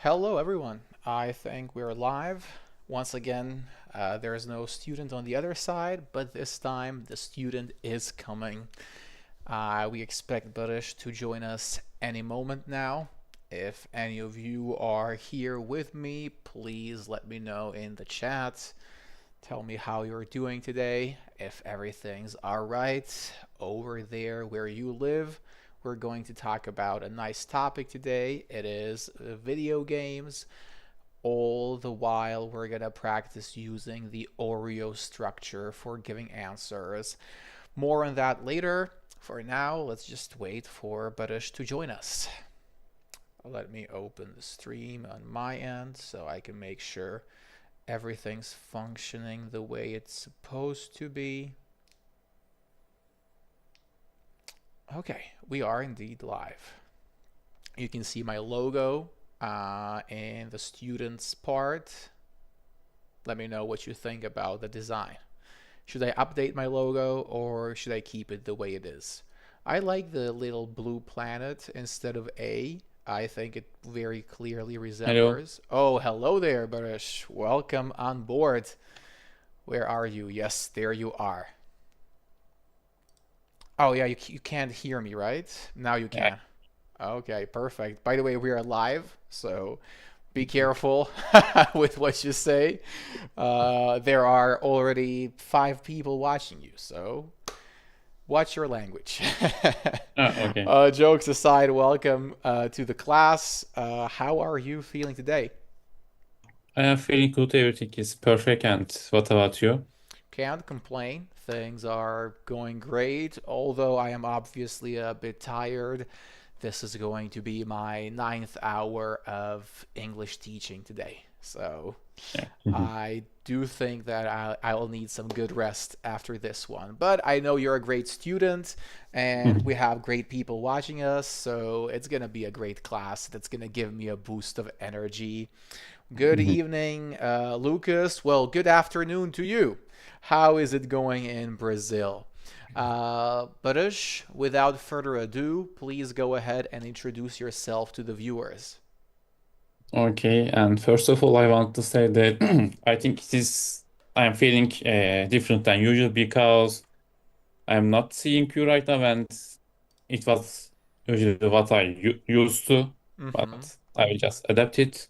Hello, everyone. I think we're live. Once again, there is no student on the other side, but this time the student is coming. We expect Barish to join us any moment now. If any of you are here with me, please let me know in the chat. Tell me how you're doing today, if everything's all right over there where you live. We're going to talk about a nice topic today. It is video games. All the while, we're going to practice using the OREO structure for giving answers. More on that later. For now, let's just wait for Barish to join us. Let me open the stream on my end so I can make sure everything's functioning the way it's supposed to be. Okay, we are indeed live. You can see my logo in the students part. Let me know what you think about the design. Should I update my logo or should I keep it the way it is? I like the little blue planet instead of A. I think it very clearly Hello. resembles. Oh, hello there, Barish. Welcome on board. Where are you? Yes, there you are. Oh, yeah, you can't hear me, right? Now you Yeah. can. Okay, perfect. By the way, we are live, so be careful with what you say. There are already 5 people watching you, so watch your language. Okay. Jokes aside, welcome to the class. How are you feeling today? I am feeling good. Everything is perfect. And what about you? Can't complain. Things are going great, although I am obviously a bit tired. This is going to be my ninth hour of English teaching today. So Yeah. Mhm. I do think that I'll need some good rest after this one. But I know you're a great student and we Mhm. have great people watching us. So it's going to be a great class that's going to give me a boost of energy. Good Mhm. evening, Lucas. Well, good afternoon to you. How is it going in Brazil? Baruch, without further ado, please go ahead and introduce yourself to the viewers. Okay. And first of all, I want to say that I am feeling different than usual because I'm not seeing you right now, and it was usually what I used to, Mm-hmm. but I will just adapt it.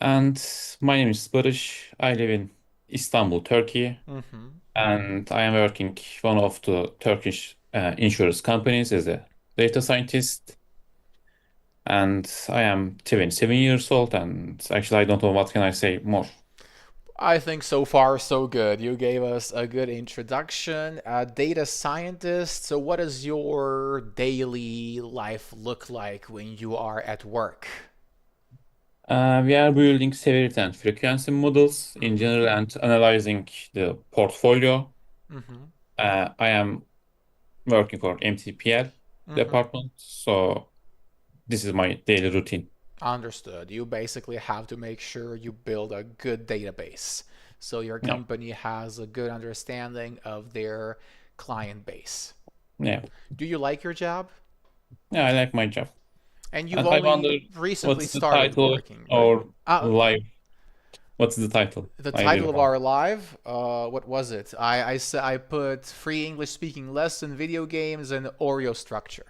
And my name is Barış. I live in Istanbul, Turkey. Mm-hmm. And I am working one of the Turkish insurance companies as a data scientist. And I am 27 years old, and actually I don't know what can I say more. I think so far so good. You gave us a good introduction. Data scientist. So, what does your daily life look like when you are at work? We are building severity and frequency models in Mm-hmm. general and analyzing the portfolio. Mm-hmm. I am working for MTPL Mm-hmm. department, so this is my daily routine. Understood. You basically have to make sure you build a good database so your Yeah, company has a good understanding of their client base. yeah, Do you like your job? yeah. I like my job, And you've and I only wonder recently what's the started title working, right? or Uh, live. What's the title? the I didn't title of know. our live, what was it? I put free English speaking lesson, video games, and OREO structure.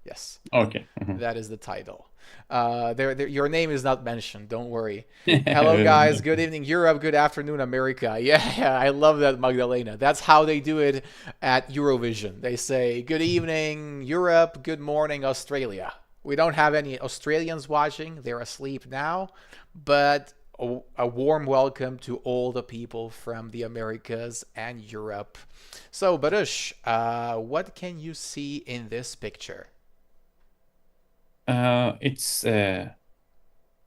Yes. Okay. That is the title. Your name is not mentioned. Don't worry. Hello, guys. Good evening, Europe. Good afternoon, America. Yeah, I love that, Magdalena. That's how they do it at Eurovision. They say, Good evening, Europe. Good morning, Australia. We don't have any Australians watching. They're asleep now. But a warm welcome to all the people from the Americas and Europe. So, Baruch, what can you see in this picture? It's a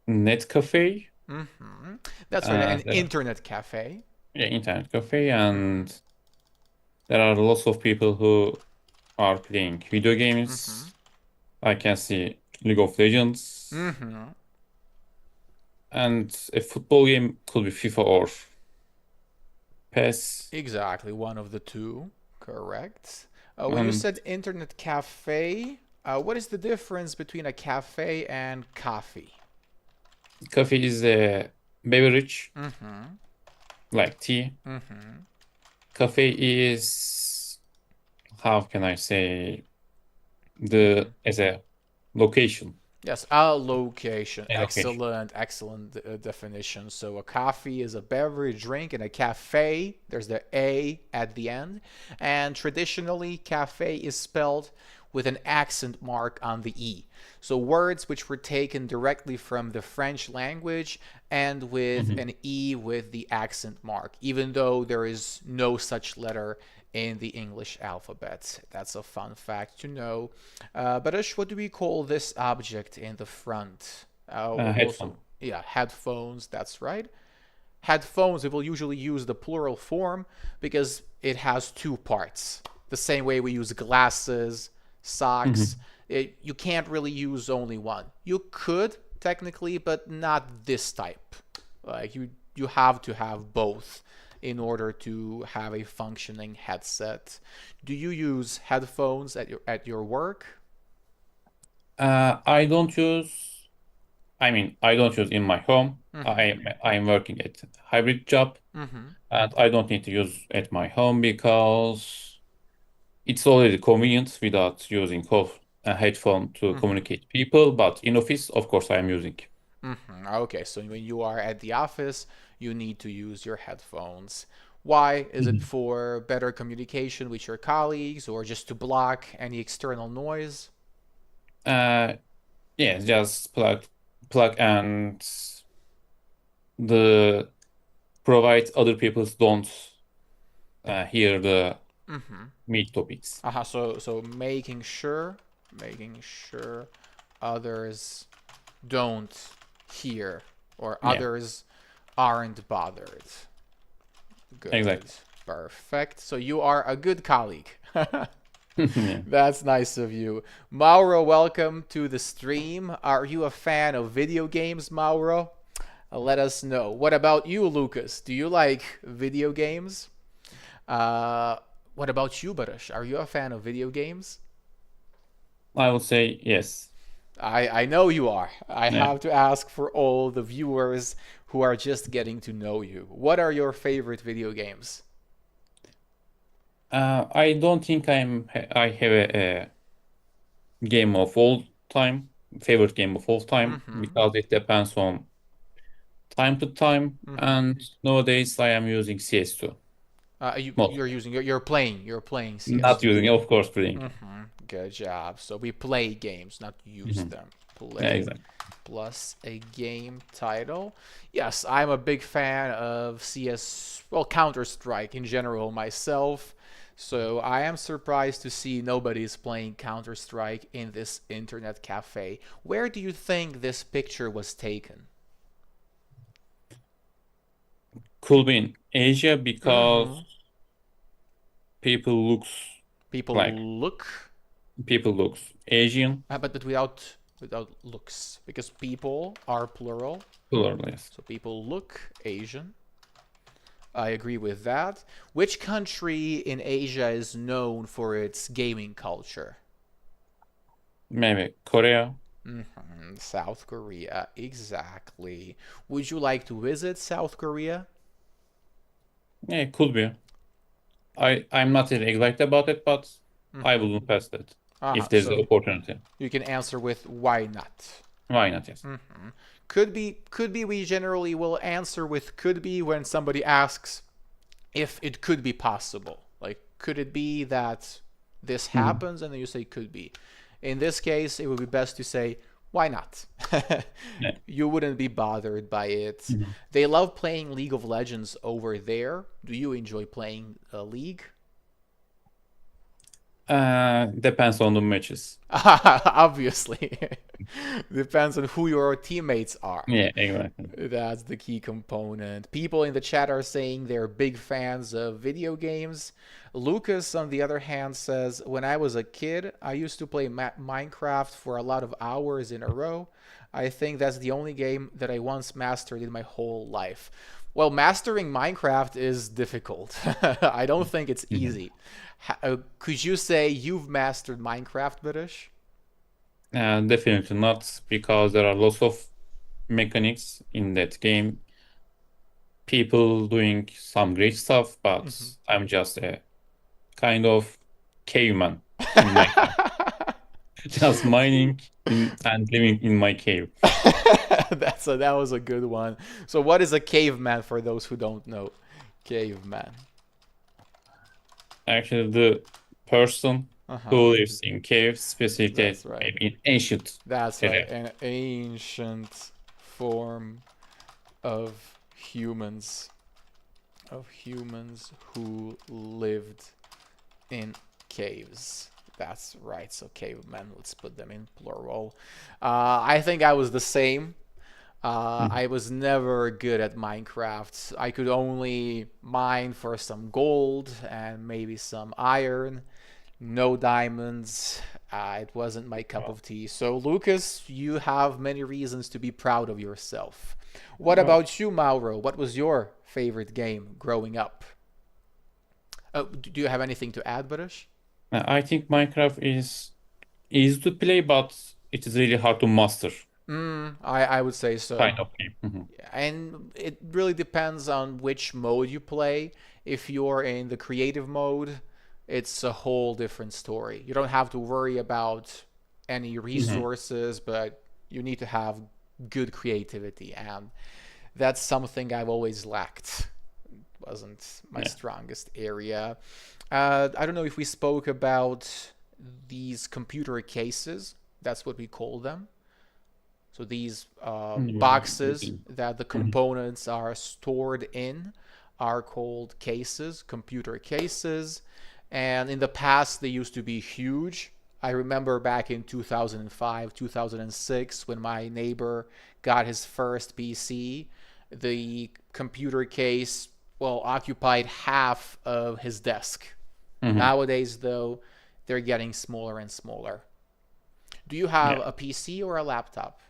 net cafe, Hmm. That's right, an there are, internet cafe. yeah, internet cafe, Hmm. and there are lots of people who are playing video Hmm. games. I can see League of Legends, Hmm. and a football game could be FIFA or PES. Exactly, one of the two. Correct. When you And said internet cafe, what is the difference between a cafe and coffee? Coffee is a beverage Mm-hmm. like tea. Mm-hmm. Cafe is, how can I say, Mm-hmm. the as a location. Yes, a location. A location. Excellent, excellent definition. So a coffee is a beverage drink, and a cafe, there's the A at the end. And traditionally, cafe is spelled with an accent mark on the E. So words which were taken directly from the French language and with Mhm. an E with the accent mark, even though there is no such letter in the English alphabet. That's a fun fact to know. Barish, what do we call this object in the front? Also, Headphone. yeah, headphones, that's right. Headphones, we will usually use the plural form because it has two parts. The same way we use glasses, socks. Mhm. You can't really use only one. You could, technically, but not this type. Like you have to have both in order to have a functioning headset. Do you use headphones at your work? I don't use, I mean, I don't use in my home. Mm-hmm. I'm working at hybrid job Mm-hmm. and I don't need to use at my home because it's already convenient without using a headphone to Mm-hmm. communicate people. But in office, of course, I am using. Mm-hmm. Okay, so when you are at the office, you need to use your headphones. Why? Is it Mhm. for better communication with your colleagues or just to block any external noise? Uh, yeah, just plug and the provide other people don't hear the Mm-hmm. meat topics. So making sure others don't hear or Yeah, others aren't bothered. Good. exactly. Perfect. So you are a good colleague. Yeah. That's nice of you. Mauro, welcome to the stream. Are you a fan of video games, Mauro? Let us know. What about you, Lucas? Do you like video games? Uh, what about you, Barash? Are you a fan of video games? I would say yes. I know you are. I Yeah. have to ask for all the viewers who are just getting to know you. What are your favorite video games? I don't think I have a game of all time, favorite game of all time, Mm-hmm. because it depends on time to time. Mm-hmm. And nowadays I am using CS2 You're mostly. using you're playing Not CS2. using, of course, playing. Mm-hmm. Good job. So we play games, not use Mhm. them. Yeah, Play exactly. plus a game title. Yes, I'm a big fan of CS, well, Counter Strike in general myself. So I am surprised to see nobody's playing Counter Strike in this internet cafe. Where do you think this picture was taken? Could be in Asia Mm-hmm. because people looks like People look, people looks Asian, but without looks, because people are plural. plural, yes. So people look Asian. I agree with that. Which country in Asia is known for its gaming culture? Maybe Korea. South Korea, exactly. Would you like to visit South Korea? Yeah, could be. I'm not really excited about it, but I Mm-hmm. wouldn't pass that if there's the So opportunity. you can answer with why not. Why not? Yes. Could be we generally will answer with could be when somebody asks if it could be possible. Like, could it be that this Mhm. happens? And then you say could be. In this case, it would be best to say, why not? Yeah. You wouldn't be bothered by it. Mhm. They love playing League of Legends over there. Do you enjoy playing League? Depends on the matches. Obviously. Depends on who your teammates are. Yeah, exactly. That's the key component. People in the chat are saying they're big fans of video games. Lucas, on the other hand, says, when I was a kid, I used to play Minecraft for a lot of hours in a row. I think that's the only game that I once mastered in my whole life. Well, mastering Minecraft is difficult. I don't think it's Mhm. easy. Could you say you've mastered Minecraft, British? Definitely not because there are lots of mechanics in that game. People doing some great stuff, but Mhm. I'm just a kind of caveman in Minecraft. Just mining and living in my cave. That was a good one. So what is a caveman for those who don't know? Caveman. Actually, the person Uh-huh. who lives in caves, specifically That's right. maybe in ancient That's right. area. An ancient form of humans who lived in caves. That's right. So cavemen, let's put them in plural. I think I was the same. Mhm. I was never good at Minecraft. I could only mine for some gold and maybe some iron. No diamonds. It wasn't my cup Well, of tea. So, Lucas, you have many reasons to be proud of yourself. What well, about you, Mauro? What was your favorite game growing up? Do you have anything to add, Barish? I think Minecraft is easy to play, but it is really hard to master I would say so. kind of game. Mhm. And it really depends on which mode you play. If you're in the creative mode, it's a whole different story. You don't have to worry about any Mhm. resources, but you need to have good creativity, and that's something I've always lacked. Wasn't my Yeah. strongest area. I don't know if we spoke about these computer cases. That's what we call them. So these boxes that the Mhm. components are stored in are called cases, computer cases. And in the past, they used to be huge. I remember back in 2005, 2006, when my neighbor got his first PC, the computer case, well, occupied half of his desk. Mhm. Nowadays, though, they're getting smaller and smaller. Do you have Yeah. a PC or a laptop?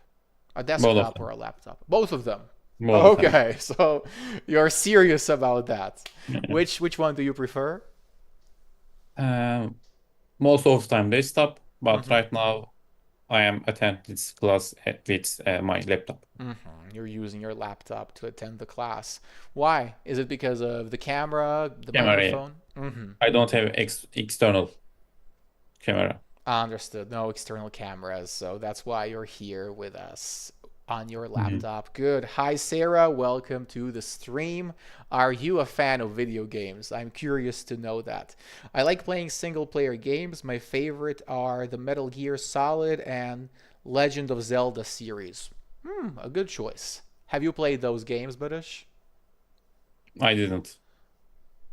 A Both of desktop or them. a laptop? Both of them. Both of them. Okay, so you're serious about that. Yeah. Which one do you prefer? Um, Most of the time desktop, but Mm-hmm. right now I am attending this class with my laptop. Mm-hmm. You're using your laptop to attend the class. Why? Is it because of the camera, the Camera, yeah. microphone? Mm-hmm. I don't have external camera. Understood. No external cameras, so that's why you're here with us on your Mhm. laptop. Good. Hi, Sarah. Welcome to the stream. Are you a fan of video games? I'm curious to know that. I like playing single player games. My favorite are the Metal Gear Solid and Legend of Zelda series. A good choice. Have you played those games, British? I didn't.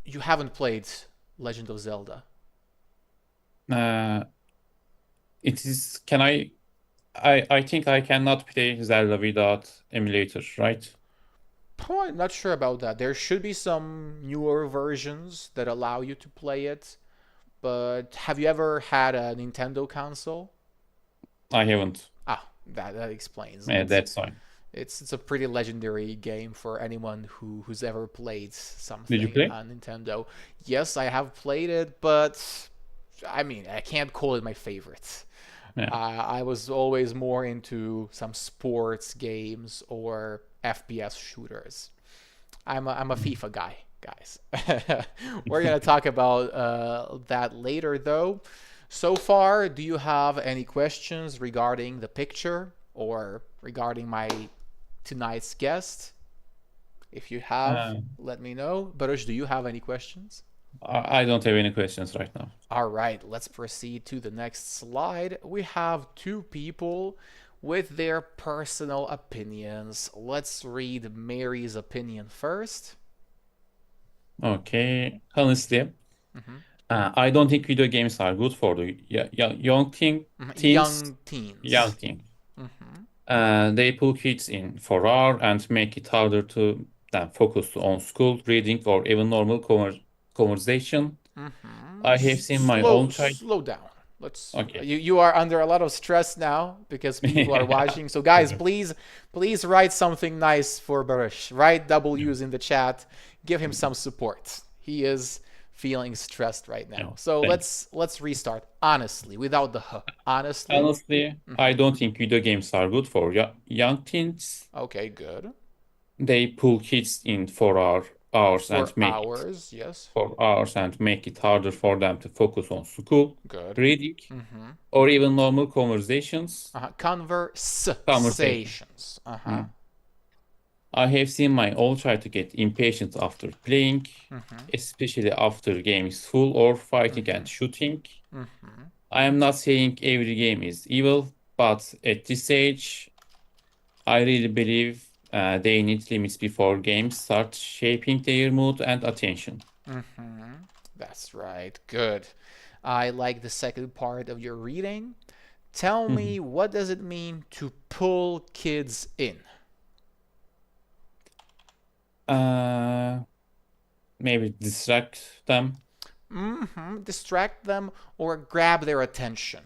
You haven't played Legend of Zelda. Uh, it is, can I think I cannot play Zelda without emulator, right? Oh, I'm not sure about that. There should be some newer versions that allow you to play it, but have you ever had a Nintendo console? I haven't. Ah, that explains Yeah, it. that's fine. It's a pretty legendary game for anyone who's ever played Did you something play? on Nintendo. Yes, I have played it, but I mean, I can't call it my favorite. Yeah. I was always more into some sports games or FPS shooters. I'm a FIFA guy, guys. We're gonna talk about that later, though. So far, do you have any questions regarding the picture or regarding my tonight's guest? If you have, Uh, let me know. Baruch, do you have any questions? I don't have any questions right now. All right, let's proceed to the next slide. We have two people with their personal opinions. Let's read Mary's opinion first. Okay. Honestly, Mhm. I don't think video games are good for the young teens, Young young teens. teen. Hmm. They pull kids in for hour and make it harder to then focus on school, reading, or even normal conversation. I have seen my own child. Slow down. Let's. Okay. You are under a lot of stress now because people are Yeah. watching. So guys, Okay. please write something nice for Baruch. Write W's in the chat. Give him some support. He is feeling stressed right Yeah, now. So thanks. let's restart honestly, without the h. Honestly. Honestly, I Hmm. don't think video games are good for young teens. Okay, good. They pull kids in For hours, yes. for hours and make it harder for them to focus on school, Good. reading, Mm-hmm. or even normal conversations. Conversation. Conversations. Uh-huh. Mm. I have seen my old child to get impatient after playing, Mm-hmm. especially after the game is full or fighting Mm-hmm. and shooting. Mm-hmm. I am not saying every game is evil, but at this age, I really believe they need limits before games start shaping their mood and attention. Mm-hmm. That's right. Good. I like the second part of your reading. Tell me, Mhm. what does it mean to pull kids in? Uh, Maybe distract them. Mm-hmm. Distract them or grab their attention.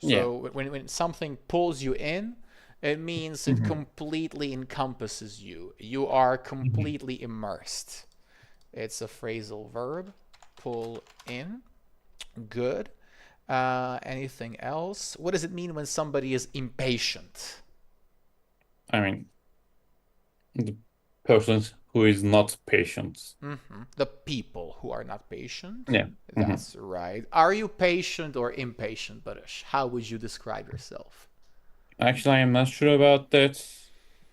Yeah. So when something pulls you in, it means it Mhm. completely encompasses you. You are Mhm. completely immersed. It's a phrasal verb. Pull in. Good. Anything else? What does it mean when somebody is impatient? I mean, the person who is not patient. The people who are not patient. Yeah. Mhm. That's right. Are you patient or impatient, Baruch? How would you describe yourself? Actually, I am not sure about that.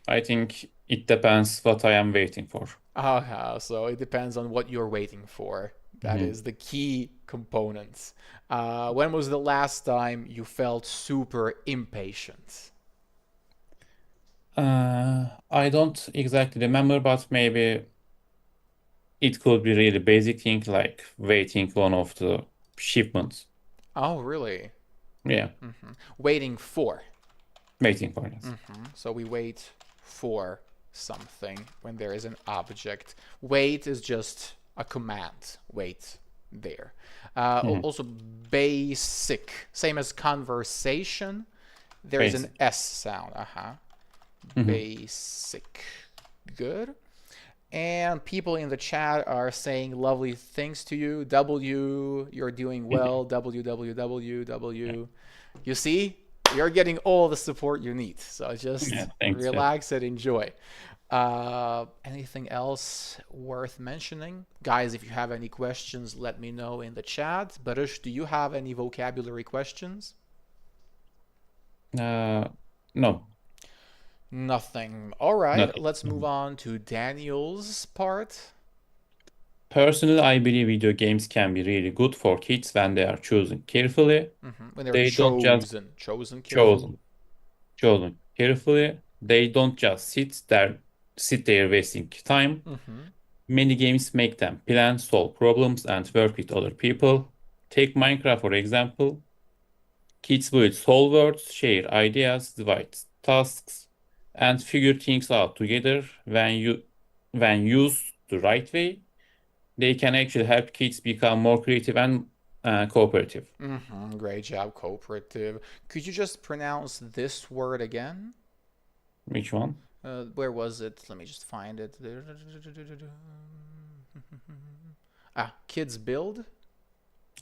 I think it depends what I am waiting for. So it depends on what you're waiting for. That Mhm. is the key component. When was the last time you felt super impatient? I don't exactly remember, but maybe it could be really basic thing like waiting one of the shipments. Oh, really? Yeah, Waiting for. waiting for it. So we wait for something when there is an object. Wait is just a command. Wait there. Mhm. Also, basic. Same as conversation. There is an Basic. S sound. Mhm. Basic. Good. And people in the chat are saying lovely things to you. W, you're doing well. W, W, W, Yeah, W. You see, you're getting all the support you need. So yeah, just thanks. Yeah. relax and enjoy. Anything else worth mentioning? Guys, if you have any questions, let me know in the chat. Baruch, do you have any vocabulary questions? Uh, no, Nothing. All right, nothing. let's move Mhm. on to Daniel's part. Personally, I believe video games can be really good for kids when they are chosen carefully. When they're They don't just chosen carefully. chosen, chosen carefully. They don't just sit there wasting time. Mm-hmm. Many games make them plan, solve problems, and work with other people. Take Minecraft, for example. Kids build whole worlds, share ideas, divide tasks, and figure things out together. When used the right way, they can actually help kids become more creative and cooperative. Great job, cooperative. Could you just pronounce this word again? Which one? Where was it? Let me just find it. Kids build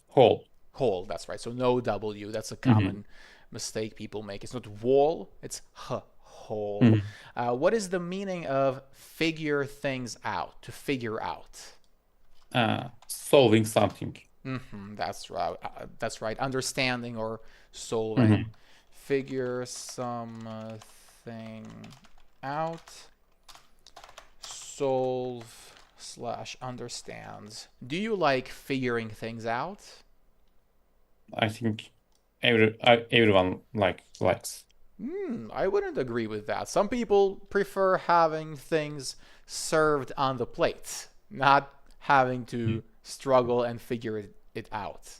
Whole. whole. That's right. So no W. That's a Mhm. common mistake people make. It's not wall. It's whole. Mhm. What is the meaning of figure things out? To figure out. Solving something. That's right. That's right. Understanding or solving. Mhm. Figure something out. Solve slash understands. Do you like figuring things out? I think everyone likes. I wouldn't agree with that. Some people prefer having things served on the plate, not having to struggle and figure it out.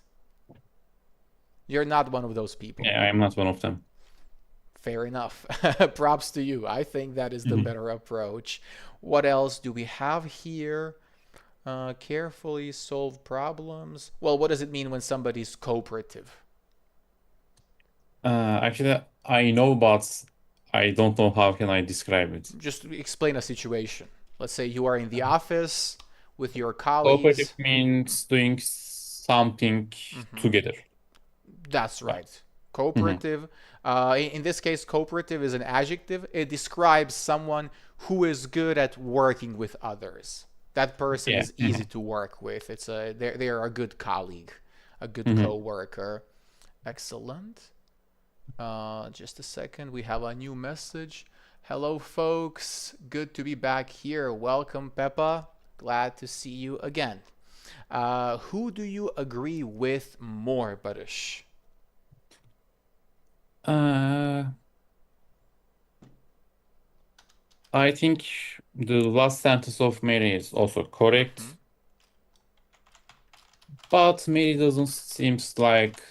You're not one of those people. Yeah, I'm not one of them. Fair enough. Props to you. I think that is the Mhm. better approach. What else do we have here? Carefully solve problems. Well, what does it mean when somebody's cooperative? Actually, I know, but I don't know how can I describe it. Just explain a situation. Let's say you are in the office with your Cooperative colleagues. means doing something Hmm. together. That's Right. right. Mhm. Cooperative. In this case, cooperative is an adjective. It describes someone who is good at working with others. That person Yeah. is easy to work with. They're a good colleague, a good Mhm. coworker. Excellent. Just a second. We have a new message. Hello, folks. Good to be back here. Welcome, Peppa. Glad to see you again. Who do you agree with more, Barish? Uh, I think the last sentence of Mary is also Mm-hmm. correct, but Mary doesn't seems like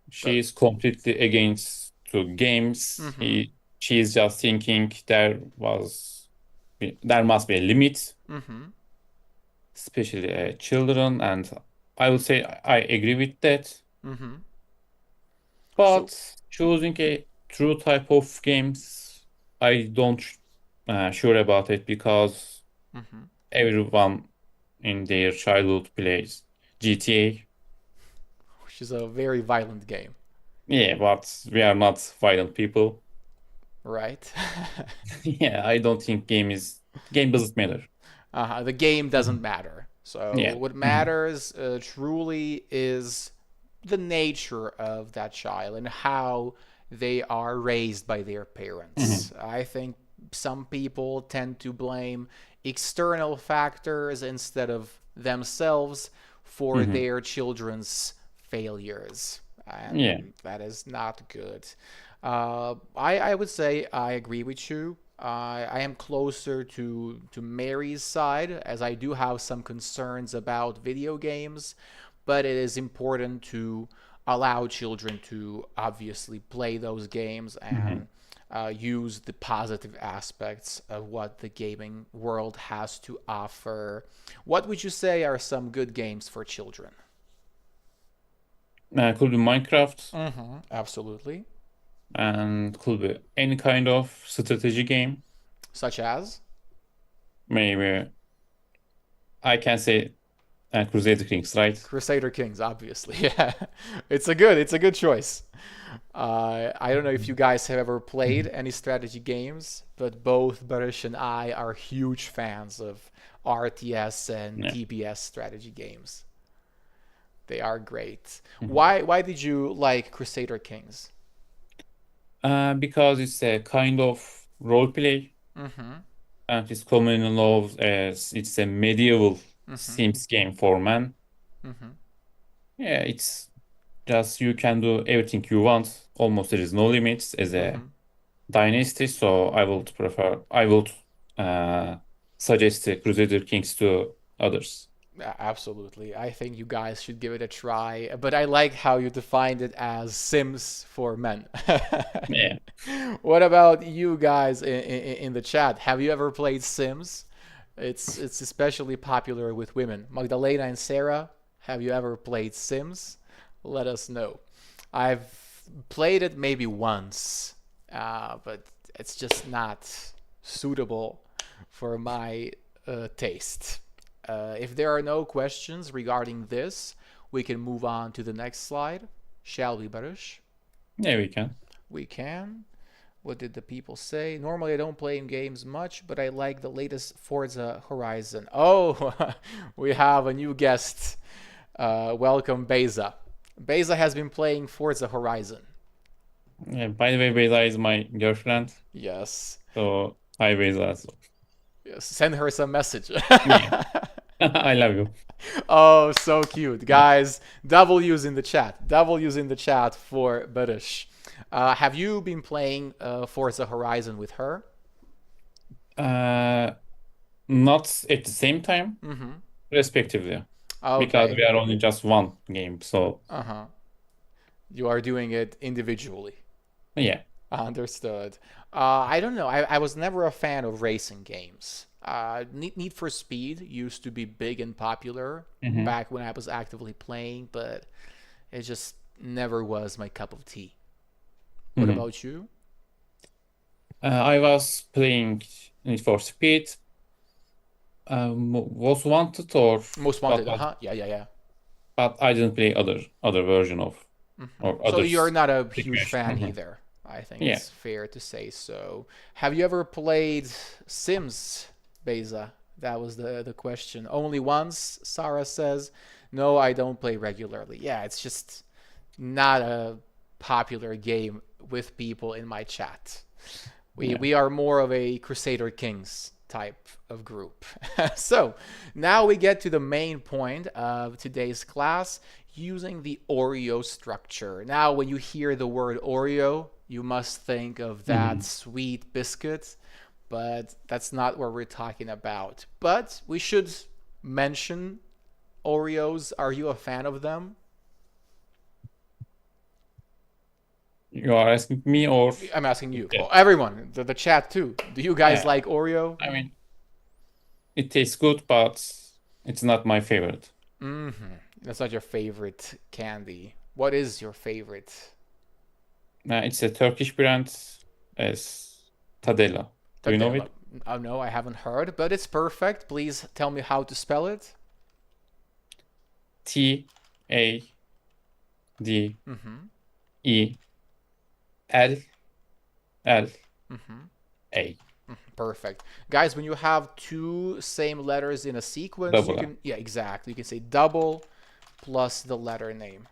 she But is completely against to games. mm-hmm. She is just thinking there must be a limit, Mm-hmm. especially children, and I would say I agree with that. Mm-hmm. So But choosing a true type of games, I don't sure about it because mm-hmm. everyone in their childhood plays GTA. Which is a very violent game, Yeah, but we are not violent people. right? Yeah, I don't think game doesn't matter. The game doesn't Mhm. matter. So Yeah. what Mhm. matters truly is the nature of that child and how they are raised by their parents. Mhm. I think some people tend to blame external factors instead of themselves for Mhm. their children's failures. Yeah. And that is not good. I would say I agree with you. I am closer to Mary's side as I do have some concerns about video games, but it is important to allow children to obviously play those games Mhm. and use the positive aspects of what the gaming world has to offer. What would you say are some good games for children? Could be Minecraft Mm-hmm, absolutely. and could be any kind of strategy game. Such as Maybe I can say Crusader Kings, right? Crusader Kings, obviously. Yeah, it's a good choice. I don't know if you guys have ever played Mhm. any strategy games, but both Barish and I are huge fans of RTS and Yeah. TPS strategy games. They are great. Mhm. Why did you like Crusader Kings? Because it's a kind of role play Mm-hmm. and it's commonly known as it's a medieval Mm-hmm. Sims game for man. Mm-hmm. Yeah, it's just you can do everything you want. Almost there is no limits as a Mm-hmm. dynasty. So I would uh, suggest the Crusader Kings to others. Absolutely. I think you guys should give it a try. But I like how you defined it as Sims for men. Yeah. What about you guys in the chat? Have you ever played Sims? It's especially popular with women. Magdalena and Sarah, have you ever played Sims? Let us know. I've played it maybe once, but it's just not suitable for my taste. If there are no questions regarding this, we can move on to the next slide. Shall we, Baruch? Yeah, we can. We can. What did the people say? Normally, I don't play in games much, but I like the latest Forza Horizon. Oh, we have a new guest. Welcome, Beza. Beza has been playing Forza Horizon. Yeah, by the way, Bella is my girlfriend. Yes. So hi Bella as well. Yes. Send her some message. Yeah. I love you. Oh, so cute. Guys, W's in the chat. W's in the chat for Barish. Have you been playing Forza Horizon with her? Uh, Not at the same time, Mm-hmm. respectively, because Okay. we are only just one game. So Uh-huh. You are doing it individually. yeah. Understood. I don't know. I was never a fan of racing games. Need for Speed used to be big and popular Hmm. back when I was actively playing, but it just never was my cup of tea. What Hmm. about you? I was playing Need for Speed, Was wanted or Most what Wanted. Uh was, huh. Yeah, yeah, yeah. but I didn't play other version of or So other you're not a huge situation. fan either. I think Yeah. it's fair to say so. Have you ever played Sims, Beza? That was the question. Only once, Sarah says. No, I don't play regularly. Yeah, it's just not a popular game with people in my chat. We Yeah. we are more of a Crusader Kings type of group. So now we get to the main point of today's class using the Oreo structure. Now, when you hear the word Oreo, you must think of that Mhm. sweet biscuit, but that's not what we're talking about. But we should mention Oreos. Are you a fan of them? You are asking me or I'm asking you. yeah. Oh, everyone, the chat too. Do you guys Yeah. like Oreo? I mean, it tastes good, but it's not my favorite. That's not your favorite candy. What is your favorite? It's a Turkish brand as Tadella. Do you know Tadela. it? Oh no, I haven't heard, but it's perfect. Please tell me how to spell it. Tadella. Mm-hmm. L. Mm-hmm. A. Perfect. Guys, when you have two same letters in a sequence, you Double L. can, yeah, exactly. You can say double plus the letter name.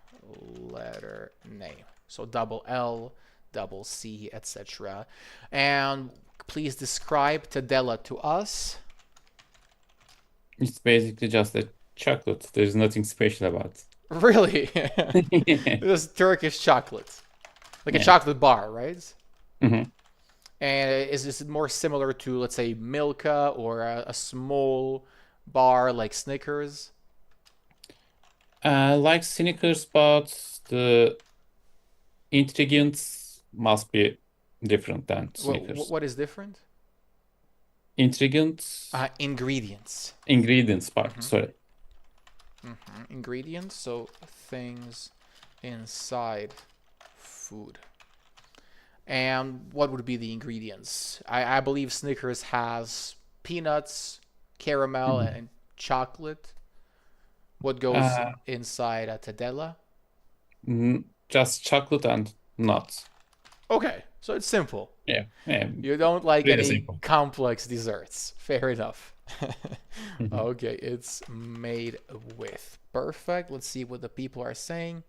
Letter name. So double L, double C, etc. And please describe Tadella to us. It's basically just a chocolate. There's nothing special about Really? it. This is Turkish chocolate. Like a Yeah. chocolate bar, right? Mhm. And is this more similar to, let's say, Milka or a small bar like Snickers? Like Snickers, but the ingredients must be different than Snickers. What is different? Ingredients, Ingredients. ingredients part, sorry. Ingredients, so things inside food. And what would be the ingredients? I believe Snickers has peanuts, caramel, Mhm. and chocolate. What goes Uh, inside a Tadella? just chocolate and nuts. Okay, so it's simple. Yeah, yeah, You don't like really any simple. complex desserts. Fair enough. Mhm. Okay, it's made with. Perfect. Let's see what the people are saying.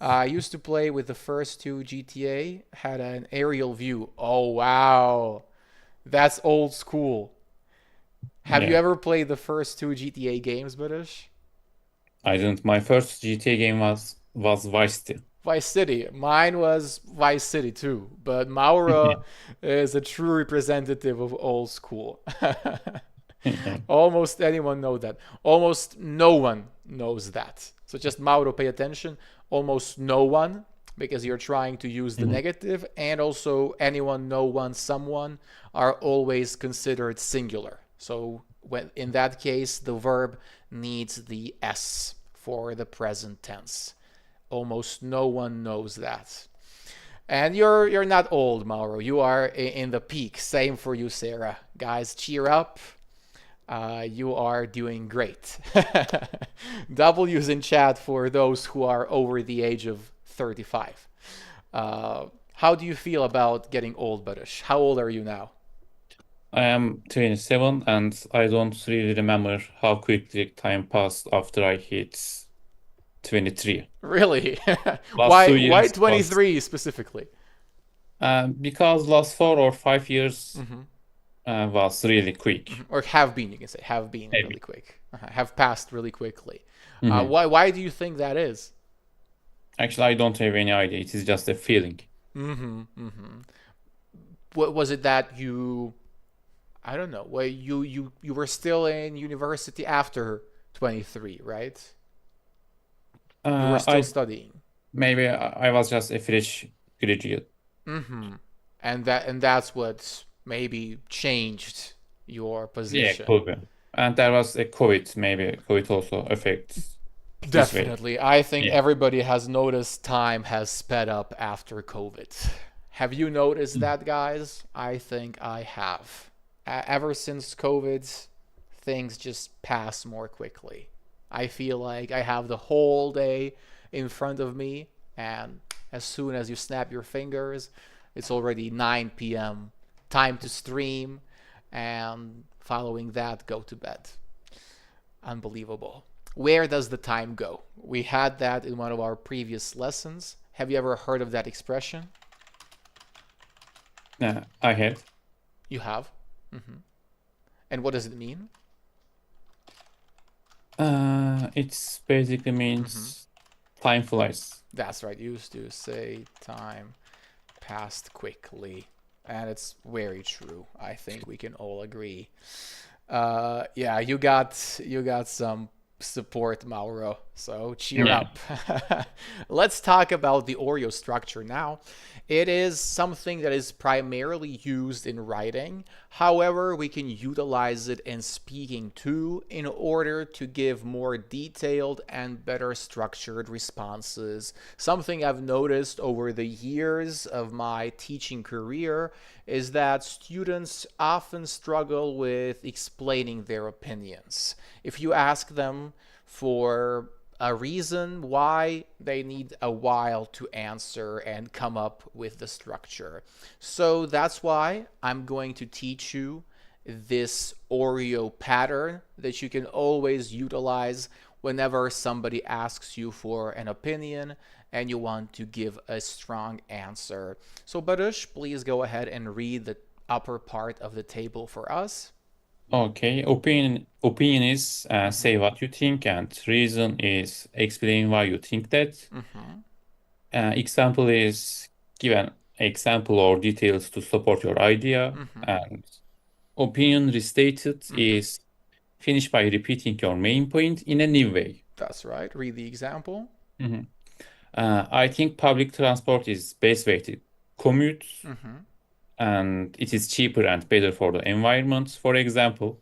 I used to play with the first two GTA, had an aerial view. Oh, wow. That's old school. Have you Yeah, ever played the first two GTA games, British? I didn't. My first GTA game was Vice City. Vice City. Mine was Vice City too, but Mauro is a true representative of old school. Almost anyone know that. Almost no one knows that. So just Mauro, pay attention. Almost no one, because you're trying to use the negative, and also anyone, no one, someone are always considered singular. So when in that case, the verb needs the s for the present tense. Almost no one knows that. And you're not old, Mauro. You are in the peak. Same for you, Sarah. Guys, cheer up. You are doing great. W's in chat for those who are over the age of 35. How do you feel about getting old, Barish? How old are you now? I am 27 and I don't really remember how quickly time passed after I hit 23. Really? Last why two why years was 23 specifically? because last 4 or 5 years Hmm. was really quick. Or have been, you can say, have been really Maybe. quick. Have passed really quickly. Mhm. Why do you think that is? Actually, I don't have any idea. It is just a feeling. What was it that you, I don't know, well, you were still in university after 23, right? You were still I studying. maybe I was just a fresh graduate. And that's what maybe changed your Yeah, position. could be. And there was a COVID. Maybe COVID also affects this way. Definitely. I think Yeah. everybody has noticed time has sped up after COVID. Have you noticed Mm. that, guys? I think I have. Ever since COVID, things just pass more quickly. I feel like I have the whole day in front of me, and as soon as you snap your fingers, it's already 9 p.m. Time to stream, and following that, go to bed. Unbelievable. Where does the time go? We had that in one of our previous lessons. Have you ever heard of that expression? I had. You have? And what does it mean? It's basically means time flies. That's right. Used to say time passed quickly. And it's very true. I think we can all agree. Yeah, you got some support, Mauro. So cheer Yeah. up. Let's talk about the Oreo structure now. It is something that is primarily used in writing. However, we can utilize it in speaking too in order to give more detailed and better structured responses. Something I've noticed over the years of my teaching career is that students often struggle with explaining their opinions. If you ask them for a reason why, they need a while to answer and come up with the structure. So that's why I'm going to teach you this Oreo pattern that you can always utilize whenever somebody asks you for an opinion and you want to give a strong answer. So Baruch, please go ahead and read the upper part of the table for us. Okay. Opinion is say what you think, and reason is explain why you think that. Example is give an example or details to support your idea. And opinion restated is finish by repeating your main point in a new way. That's right. Read the example. I think public transport is best way to commute, and it is cheaper and better for the environment. For example,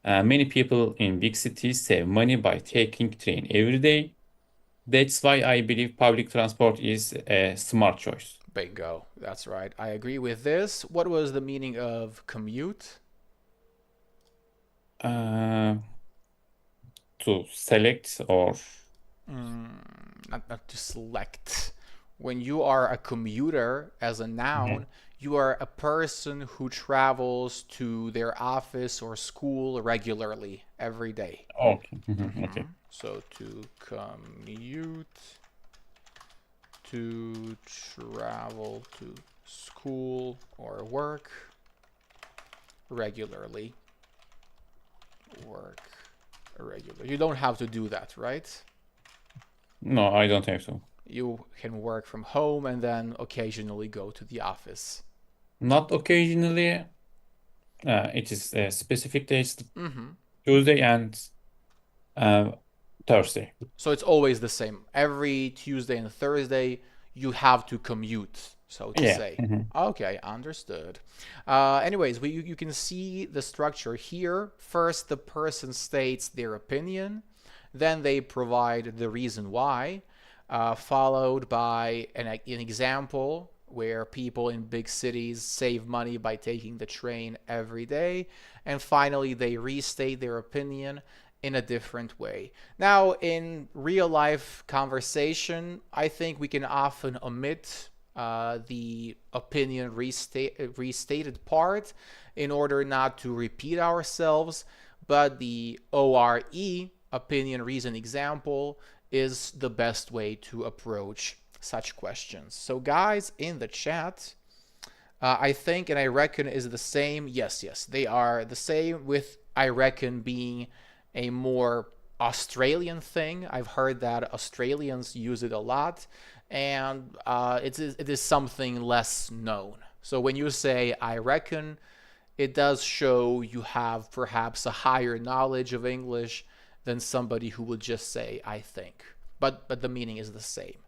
many people in big cities save money by taking train every day. That's why I believe public transport is a smart choice. Bingo. That's right. I agree with this. What was the meaning of commute? Uh, to select or Not to select. When you are a commuter as a noun, you are a person who travels to their office or school regularly every day. okay. Okay. So to commute, to travel to school or work regularly. Work regularly. You don't have to do that, right? No, I don't think so. You can work from home and then occasionally go to the office. Not occasionally. It is specific days, Tuesday and uh, Thursday. So it's always the same. Every Tuesday and Thursday, you have to commute, so to Yeah. say. Okay, understood. Anyways, you can see the structure here. First, the person states their opinion, then they provide the reason why, followed by an example where people in big cities save money by taking the train every day, and finally they restate their opinion in a different way. Now, in real life conversation, I think we can often omit the opinion restated part in order not to repeat ourselves, but the ORE, opinion, reason, example, is the best way to approach such questions. So guys in the chat, I think and I reckon is the same. Yes, they are the same, with I reckon being a more Australian thing. I've heard that Australians use it a lot, and it is something less known. So when you say I reckon, it does show you have perhaps a higher knowledge of English than somebody who would just say I think. But the meaning is the same.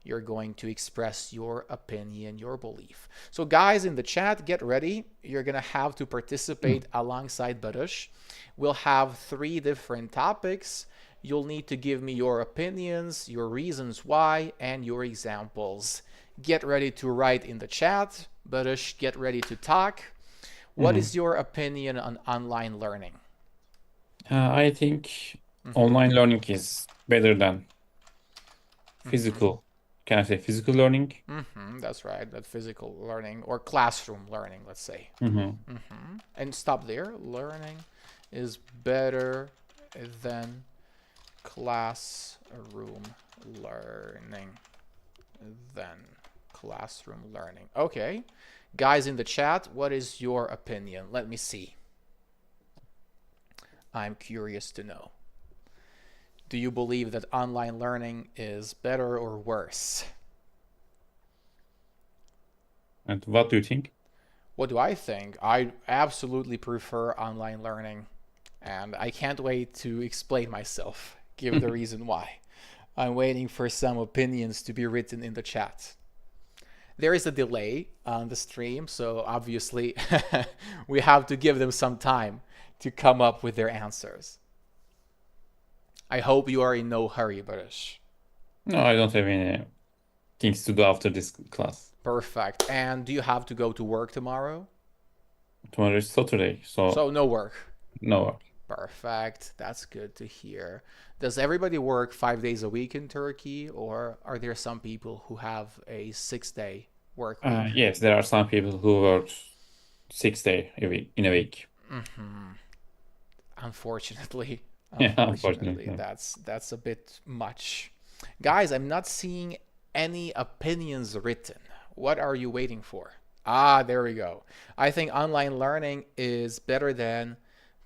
You're going to express your opinion, your belief. So guys in the chat, get ready. You're going to have to participate alongside Baruch. We'll have 3 different topics. You'll need to give me your opinions, your reasons why, and your examples. Get ready to write in the chat. Baruch, get ready to talk. What is your opinion on online learning? I think Mm-hmm. online learning is better than Mm-hmm. physical. Can I say physical learning? Mm-hmm. That's right. That physical learning or classroom learning, let's say. Mm-hmm. Mm-hmm. And stop there. Learning is better than classroom learning. Than classroom learning. Okay. Guys in the chat, what is your opinion? Let me see. I'm curious to know. Do you believe that online learning is better or worse? And what do you think? What do I think? I absolutely prefer online learning, and I can't wait to explain myself, give the reason why. I'm waiting for some opinions to be written in the chat. There is a delay on the stream, so obviously we have to give them some time to come up with their answers. I hope you are in no hurry, Barish. No, I don't have any things to do after this class. Perfect. And do you have to go to work tomorrow? Tomorrow is Saturday, so So no work. no work. Perfect. That's good to hear. Does everybody work 5 days a week in Turkey, or are there some people who have a 6 day work week? Yes, there are some people who work 6 day a week in a week. Mm-hmm. Unfortunately, Yeah, unfortunately, unfortunately. that's a bit much. Guys, I'm not seeing any opinions written. What are you waiting for? Ah, there we go. I think online learning is better than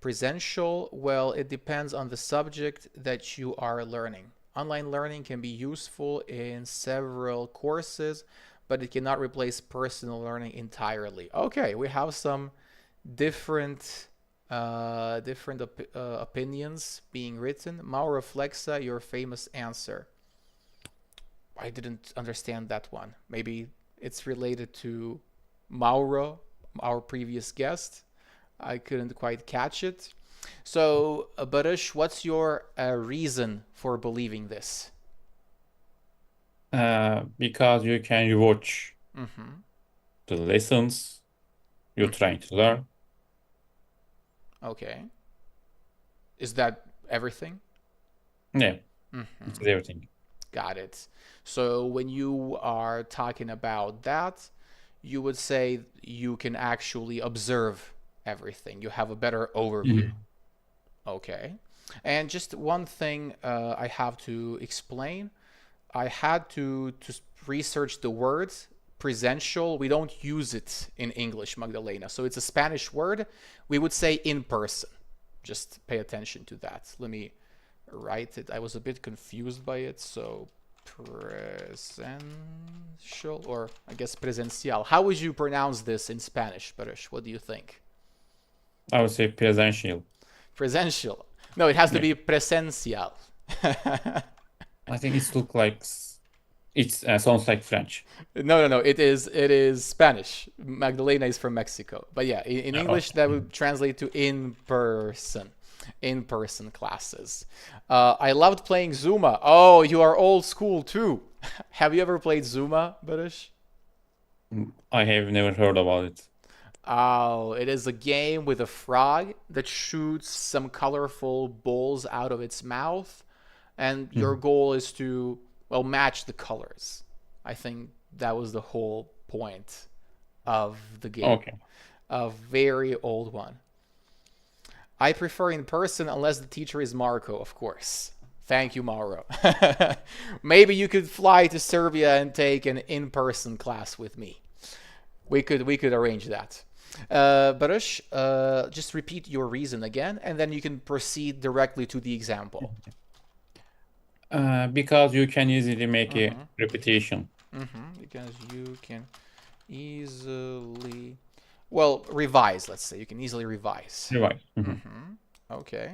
presential. Well, it depends on the subject that you are learning. Online learning can be useful in several courses, but it cannot replace personal learning entirely. Okay, we have some different opinions being written. Mauro Flexa, your famous answer. I didn't understand that one. Maybe it's related to Mauro, our previous guest. I couldn't quite catch it. So, Barush, what's your reason for believing this? Because you can rewatch Mm-hmm. the lessons you're Mm-hmm. trying to learn. Okay. Is that everything? Yeah, it's Mm-hmm. everything. Got it. So when you are talking about that, you would say you can actually observe everything. You have a better overview. Mhm. Okay. And just one thing I have to explain. I had to research the word presential. We don't use it in English, Magdalena. So it's a Spanish word. We would say in person. Just pay attention to that. Let me write it. I was a bit confused by it. So presential, or I guess presencial. How would you pronounce this in Spanish, Baruch? What do you think? I would say presential. Presential. No, it has to Yeah. be presencial. I think it's look like it sounds like French. No. It is Spanish. Magdalena is from Mexico, but yeah, in Oh. English that would translate to in person classes. I loved playing Zuma. Oh, you are old school too. Have you ever played Zuma, British? I have never heard about it. Oh, it is a game with a frog that shoots some colorful balls out of its mouth, and your Mhm. goal is to, well, match the colors. I think that was the whole point of the game. Okay. A very old one. I prefer in person unless the teacher is Marco, of course. Thank you, Mauro. Maybe you could fly to Serbia and take an in-person class with me. We could arrange that. Baruch, just repeat your reason again, and then you can proceed directly to the example. Because you can easily make a Mm-hmm. repetition. Mm-hmm. Because you can easily, well, revise. Let's say you can easily revise. Right. Mhm. Mm-hmm. Okay.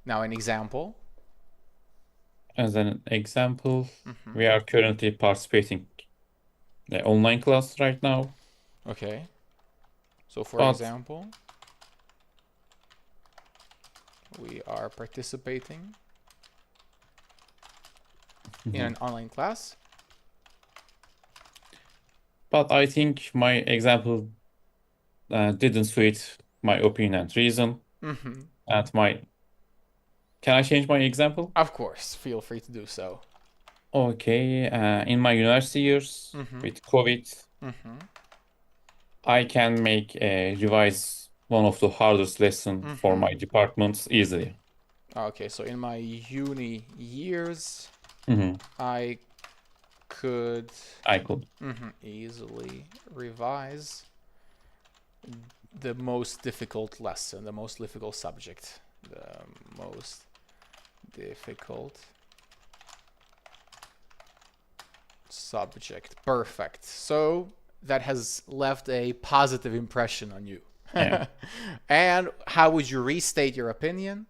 Now an example. As an example, Mm-hmm. we are currently participating in the online class right now, Okay. So, for but example, we are participating in Mhm. an online class. but I think my example didn't suit my opinion and reason. Mm-hmm. And my can I change my example? Of course, feel free to do so. Okay, in my university years Mm-hmm. with COVID, Mm-hmm. I can make revise one of the hardest lesson for Mm-hmm. my departments easily. Okay, so in my uni years, Hmm. I could I could. easily revise the most difficult lesson, the most difficult subject, the most difficult subject. Perfect. So that has left a positive impression on you. Yeah. And how would you restate your opinion?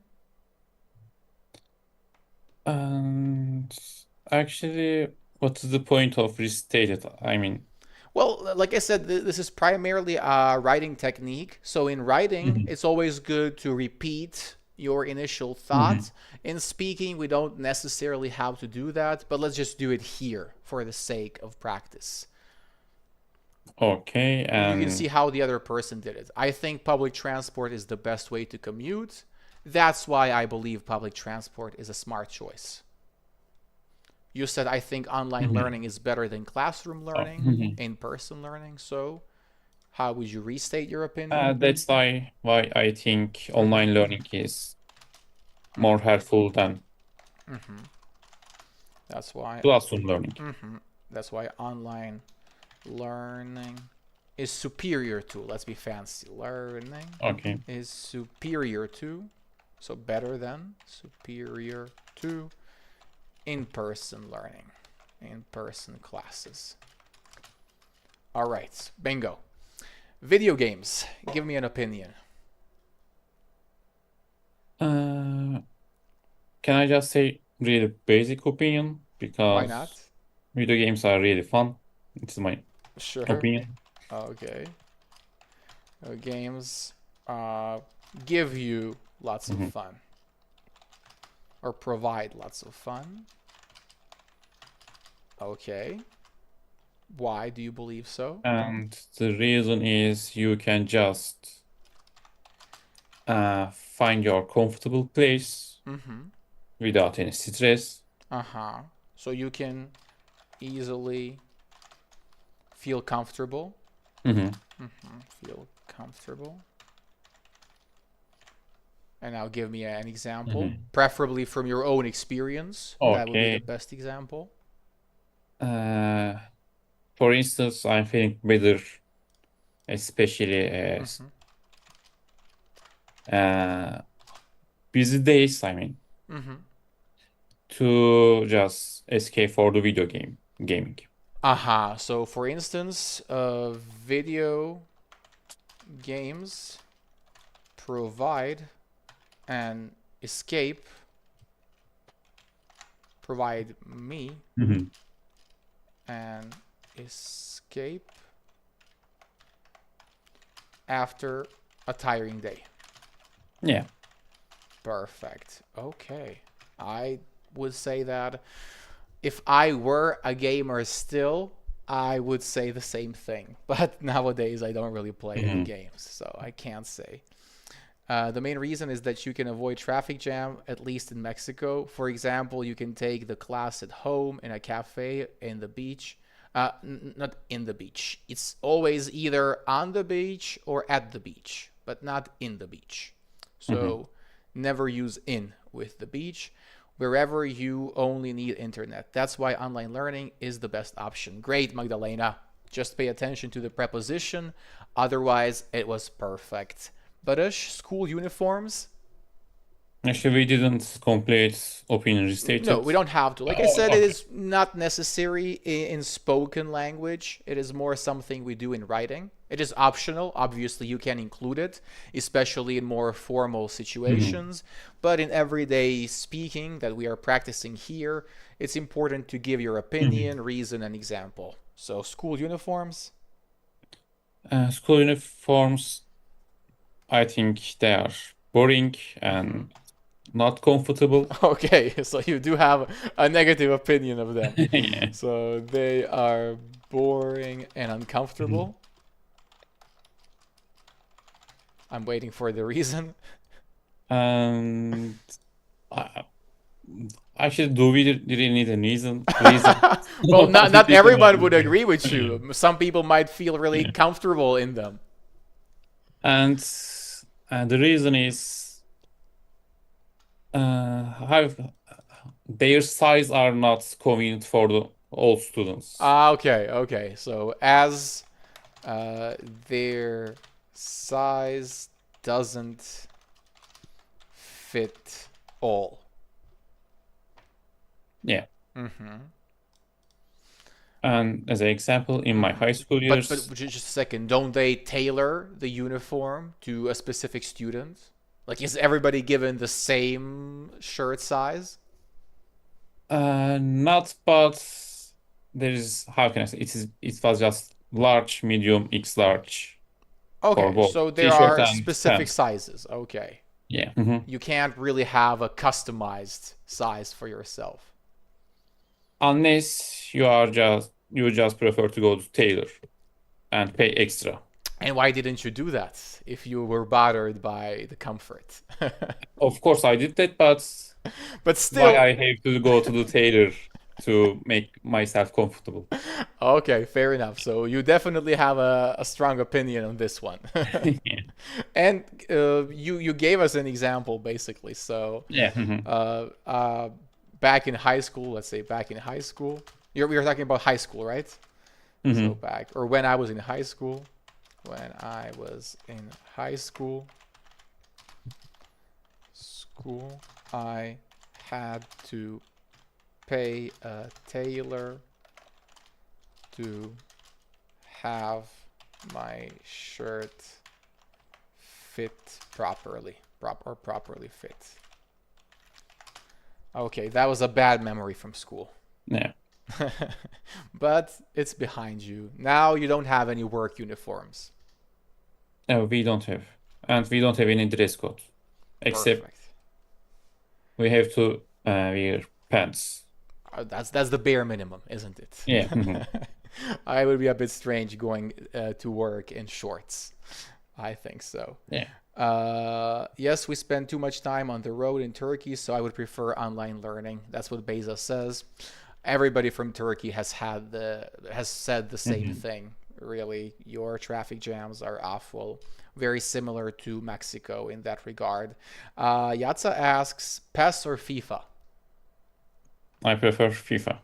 And actually, what is the point of restated? I mean, Well, like I said, this is primarily a writing technique. So in writing, mhm, it's always good to repeat your initial mhm. thoughts. In speaking, we don't necessarily have to do that, but let's just do it here for the sake of practice. Okay, And you can see and how the other person did it. I think public transport is the best way to commute. That's why I believe public transport is a smart choice. You said I think online mhm. learning is better than classroom Oh, learning, mhm. in person learning. So, how would you restate your opinion? That's why I think online learning is more helpful than That's why. classroom learning. That's why online learning is superior to. Let's be fancy. Learning Okay. is superior to. So better than superior to in-person learning, in-person classes. All right, bingo. Video games. Give me an opinion. Uh, can I just say really basic opinion Why not? because video games are really fun. It's my Sure. opinion. Okay. Games uh, give you lots of Mhm. fun or provide lots of fun. Okay. Why do you believe so? And the reason is you can just find your comfortable place Mm-hmm. without any stress. Uh-huh. So you can easily feel comfortable. Hmm. Feel comfortable. And now give me an example, Hmm. preferably from your own experience. That would be the Okay. best example. Uh, for instance, I'm feeling better, especially as Mm-hmm. uh, busy days. I mean, Mm-hmm. to just escape for the video gaming. Aha. So, for instance, video games provide an escape, provide me Hmm. an escape after a tiring day. Yeah. Perfect. Okay. I would say that if I were a gamer still, I would say the same thing. But nowadays, I don't really play any Hmm. games, so I can't say. The main reason is that you can avoid traffic jam, at least in Mexico. For example, you can take the class at home, in a cafe, in the beach. Not in the beach. It's always either on the beach or at the beach, but not in the beach. Hmm. So never use in with the beach. Wherever you only need internet. That's why online learning is the best option. Great, Magdalena. Just pay attention to the preposition. Otherwise, it was perfect. British school uniforms. Actually, we didn't complete opinion No, restated. we don't have to. Like I said, Oh, it okay. is not necessary in spoken language. It is more something we do in writing. It is optional. Obviously, you can include it, especially in more formal Hmm. situations. But in everyday speaking that we are practicing here, it's important to give your Hmm. opinion, reason, and example. So, school uniforms. School uniforms, I think they are boring Mm-hmm. and not comfortable. Okay, so you do have a negative opinion of them. Yeah. So they are boring and Mhm. uncomfortable. I'm waiting for the reason. And uh, actually, do we really need a reason? Well, What not do you not think about everyone would agree with this? you. Some people might feel really Yeah. comfortable in them. And the reason is how their size are not convenient for the all students. Ah, okay, okay. So as uh, their size doesn't fit all. Yeah. Mm-hmm. And as an example, in my Mm-hmm. high school But years, just a second, don't they tailor the uniform to a specific student? Like, is everybody given the same shirt size? not, but there is, how can I say, it was just large, medium, X large for Okay, both so there t-shirt are and specific pants. sizes. Okay. Yeah. You can't really have a customized size for yourself. Unless you just prefer to go to tailor and pay extra. And why didn't you do that if you were bothered by the comfort? Of course, I did that, but But why still, I have to go to the tailor to make myself comfortable? okay, fair enough. So you definitely have a strong opinion on this one. Yeah. And you gave us an example basically. So Yeah. uh, uh, back in high school, let's say back in high school, we were talking about high school, right? So Hmm. back or when I was in high school, when I was in high school, I had to pay a tailor to have my shirt fit properly fit. Okay, that was a bad memory from school. Yeah. But it's behind you. Now you don't have any work uniforms. No, we don't have. And we don't have any dress code. Except Perfect. we have to wear pants. That's the bare minimum, isn't it? Yeah. I would be a bit strange going to work in shorts. I think so. Yeah. Yes, we spend too much time on the road in Turkey, so I would prefer online learning. That's what Beza says. Everybody from Turkey has said the same Hmm. thing. Really, your traffic jams are awful. Very similar to Mexico in that regard. Yatsa asks, PES or FIFA? I prefer FIFA.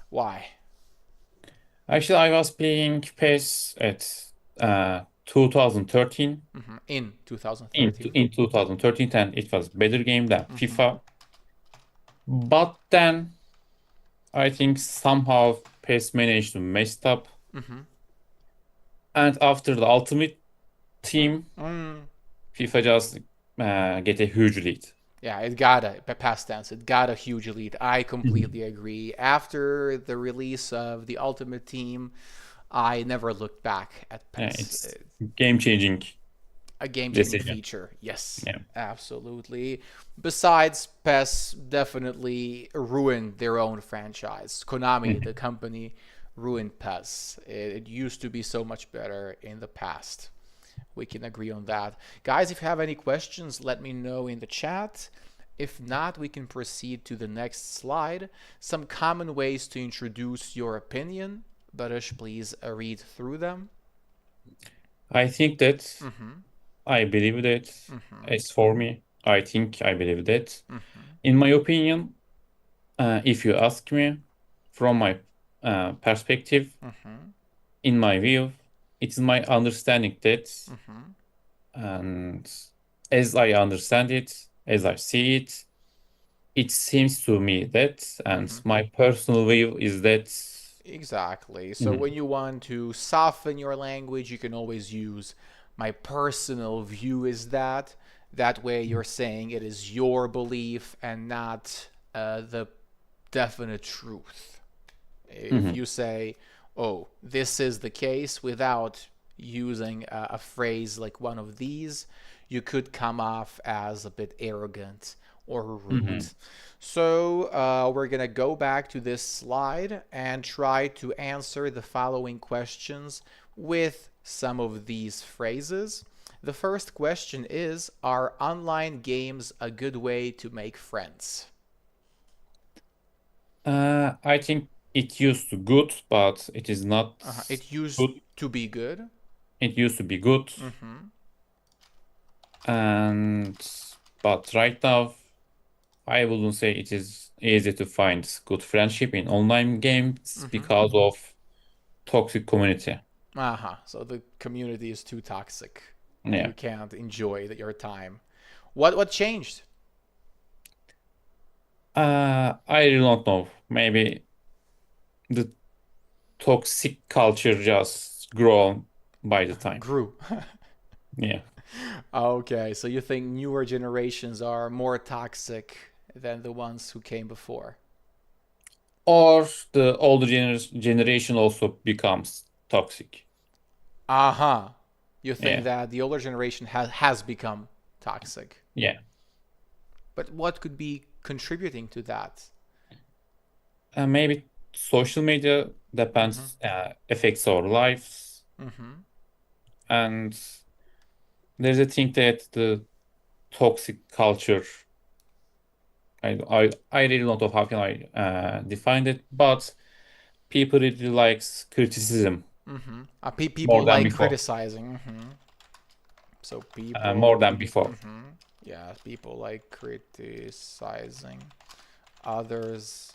Why? Actually, I was playing PES at 2013. In In 2013. 2013, and it was better game than Hmm. FIFA. But then I think somehow PES managed to mess up. Hmm. And after the Ultimate Team, Mm. FIFA just get a huge lead. Yeah, it got a past tense. It got a huge lead. I Mhm. completely agree. After the release of the Ultimate Team, I never looked back at Yeah, PES. it's game changing A game-changing decision. feature. Yes, Yeah. absolutely. Besides, PES definitely ruined their own franchise. Konami, the Mhm. company, ruined PES. It used to be so much better in the past. We can agree on that. Guys, if you have any questions, let me know in the chat. If not, we can proceed to the next slide. Some common ways to introduce your opinion. Barush, please read through them. I think that Mm-hmm. I believe that Mm-hmm. as for me, I think I believe that. Mm-hmm. In my opinion, if you ask me from my perspective, Mm-hmm. in my view, it is my understanding that, Mm-hmm. and as I understand it, as I see it, it seems to me that, and Mm-hmm. my personal view is that. Exactly. So when Mhm, you want to soften your language, you can always use my personal view is that. That way you're saying it is your belief and not the definite truth. If mhm, you say, oh, this is the case without using a phrase like one of these, you could come off as a bit arrogant or rude. mhm. So we're going to go back to this slide and try to answer the following questions with some of these phrases. The first question is, are online games a good way to make friends? I think it used to good, but it is not It used good. to be good. It used to be good, Mm-hmm. and but right now I wouldn't say it is easy to find good friendship in online games Mm-hmm. because of toxic community. So the community is too toxic and you Yeah. can't enjoy your time. What changed? I really don't know. Maybe the toxic culture just grown by the time. Grew. Yeah. Okay, so you think newer generations are more toxic than the ones who came before? Or the older generation also becomes toxic. Uh-huh. You think Yeah. that the older generation has become toxic. Yeah. But what could be contributing to that? And maybe social media Mm-hmm. depends affects our lives, Mm-hmm. and there's a thing that the toxic culture. I really don't know how can I define it, but people really likes criticism Mm-hmm. more People than like before. criticizing. Mm-hmm. So More people, than before. mm-hmm. Yeah, people like criticizing others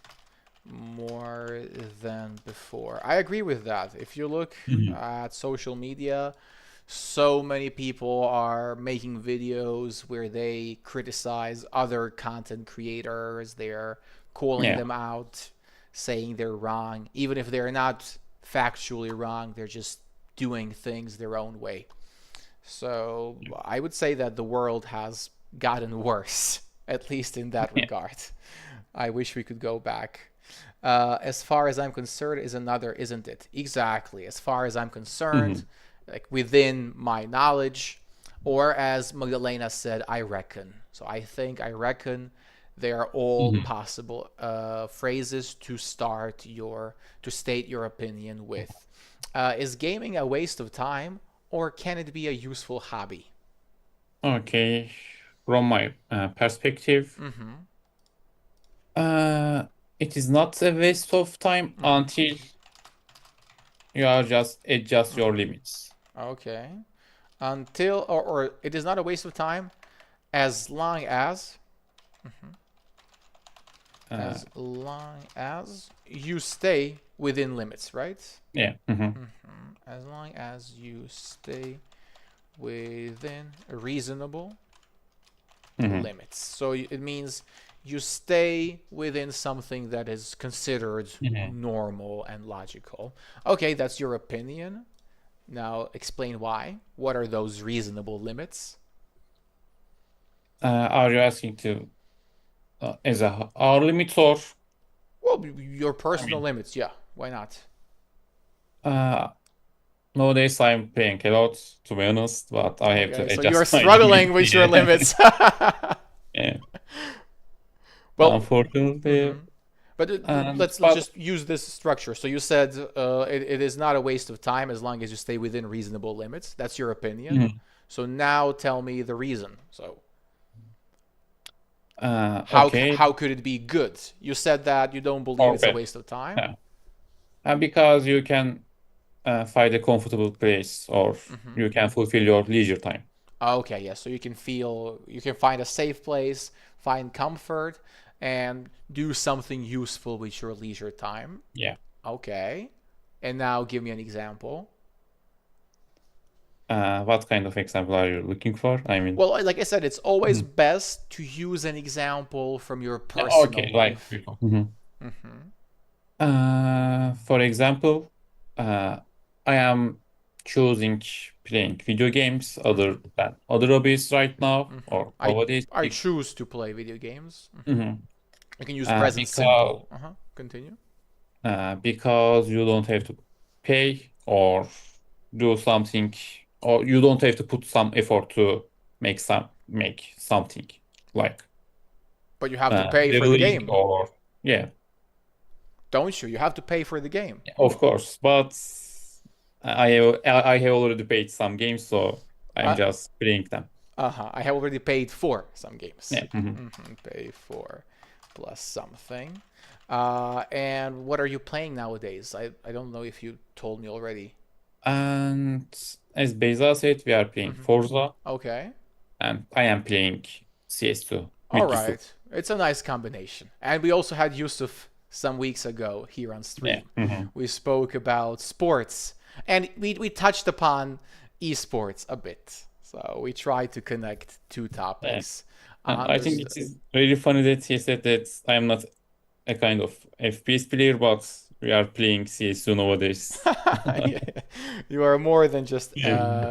more than before. I agree with that. If you look Mhm. at social media, so many people are making videos where they criticize other content creators. They're calling Yeah. them out, saying they're wrong. Even if they're not factually wrong, they're just doing things their own way. So I would say that the world has gotten worse, at least in that Yeah. regard. I wish we could go back. As far as I'm concerned, is another, isn't it? Exactly. As far as I'm concerned, Mhm. like within my knowledge, or as Magdalena said, I reckon. So I reckon, they are all Mhm. possible phrases to state your opinion with. Is gaming a waste of time, or can it be a useful hobby? Okay. From my perspective, Mm-hmm. uh, it is not a waste of time Mm-hmm. until you are just adjust your Mm-hmm. limits. Okay. Or it is not a waste of time as long Uh, as you stay within limits, right? yeah. Mhm. Mm-hmm. As long as you stay within reasonable Mhm. limits. So it means you stay within something that is considered Mhm. normal and logical. Okay, that's your opinion. Now explain why. What are those reasonable limits? Are you asking to as a hour limit or Well, your I personal mean, limits, yeah. Why not? uh, nowadays I'm playing a lot, to be honest, but I have to Okay, so you're adjust my limit. struggling with your Yeah. limits. Yeah. Well, Unfortunately, mhm. But and let's but just use this structure. So you said it is not a waste of time as long as you stay within reasonable limits. That's your opinion. mhm. So now tell me the reason. So Okay, how could it be good? You said that you don't believe or it's a bad. waste of time. Yeah. And because you can find a comfortable place or Hmm. you can fulfill your leisure time. Okay, yeah. So you can find a safe place, find comfort, and do something useful with your leisure time. Yeah. Okay. And now give me an example. What kind of example are you looking for? I mean, Well, like I said, it's always mhm. best to use an example from your Yeah, personal okay, like life. before. Mhm. Hmm. For example, uh, I am choosing playing video games other Hmm. than other hobbies right now Hmm. or nowadays. I choose to play video games. Hmm. Mhm. You can use present Because simple. Continue. because you don't have to pay or do something, or you don't have to put some effort to make something like But you have to pay for the leveling game, or yeah, don't you? You have to pay for the game. of course. But I have already paid some games, so I'm Uh, just playing them. uh-huh. I have already paid for some games. Yeah. Mhm. Pay for plus something. And what are you playing nowadays? I don't know if you told me already. And as Beyza said, we are playing Forza, Okay. and I am playing CS2, All mid to super. right. It's a nice combination. And we also had Yusuf some weeks ago here on Yeah. stream. Mhm. We spoke about sports and we touched upon esports a bit. So we tried to connect two Yeah. topics. And I think Understood. it is really funny that he said that I am not a kind of FPS player, but we are playing CS2 nowadays. You are more than just Yeah.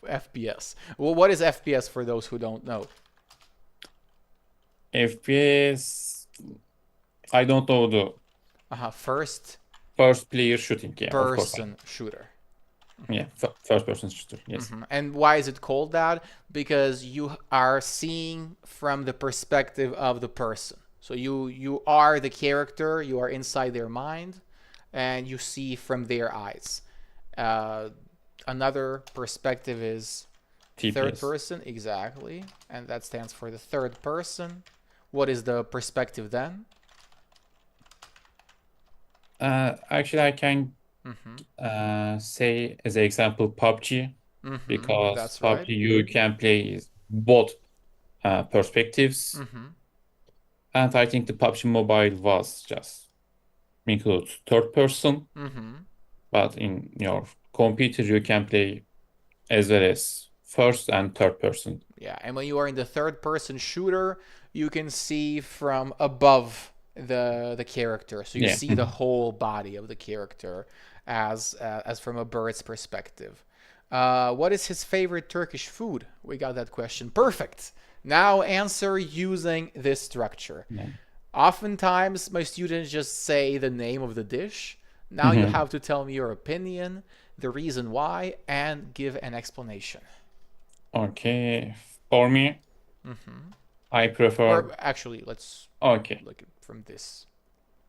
FPS. Well, what is FPS for those who don't know? FPS, I don't know the First first player shooting. Yeah, of course. person shooter. Yeah, first person shooter. Yes. And why is it called that? Because you are seeing from the perspective of the person. So you are the character, you are inside their mind, and you see from their eyes. Uh, Another perspective is third TPS. person, exactly, and that stands for the third person. What is the perspective then? Actually, I can say as an example PUBG because That's right. PUBG you can play both perspectives, and I think the PUBG Mobile was just includes third person, but in your computer you can play as well as first and third person. Yeah, and when you are in the third person shooter, you can see from above the character. So you Yeah. see the whole body of the character as from a bird's perspective. What is his favorite Turkish food? We got that question. Perfect. Now answer using this structure. Yeah. Oftentimes, my students just say the name of the dish. Now you Mhm. have to tell me your opinion, the reason why, and give an explanation. Okay. For me, I prefer. Or actually, let's Okay. look at from this.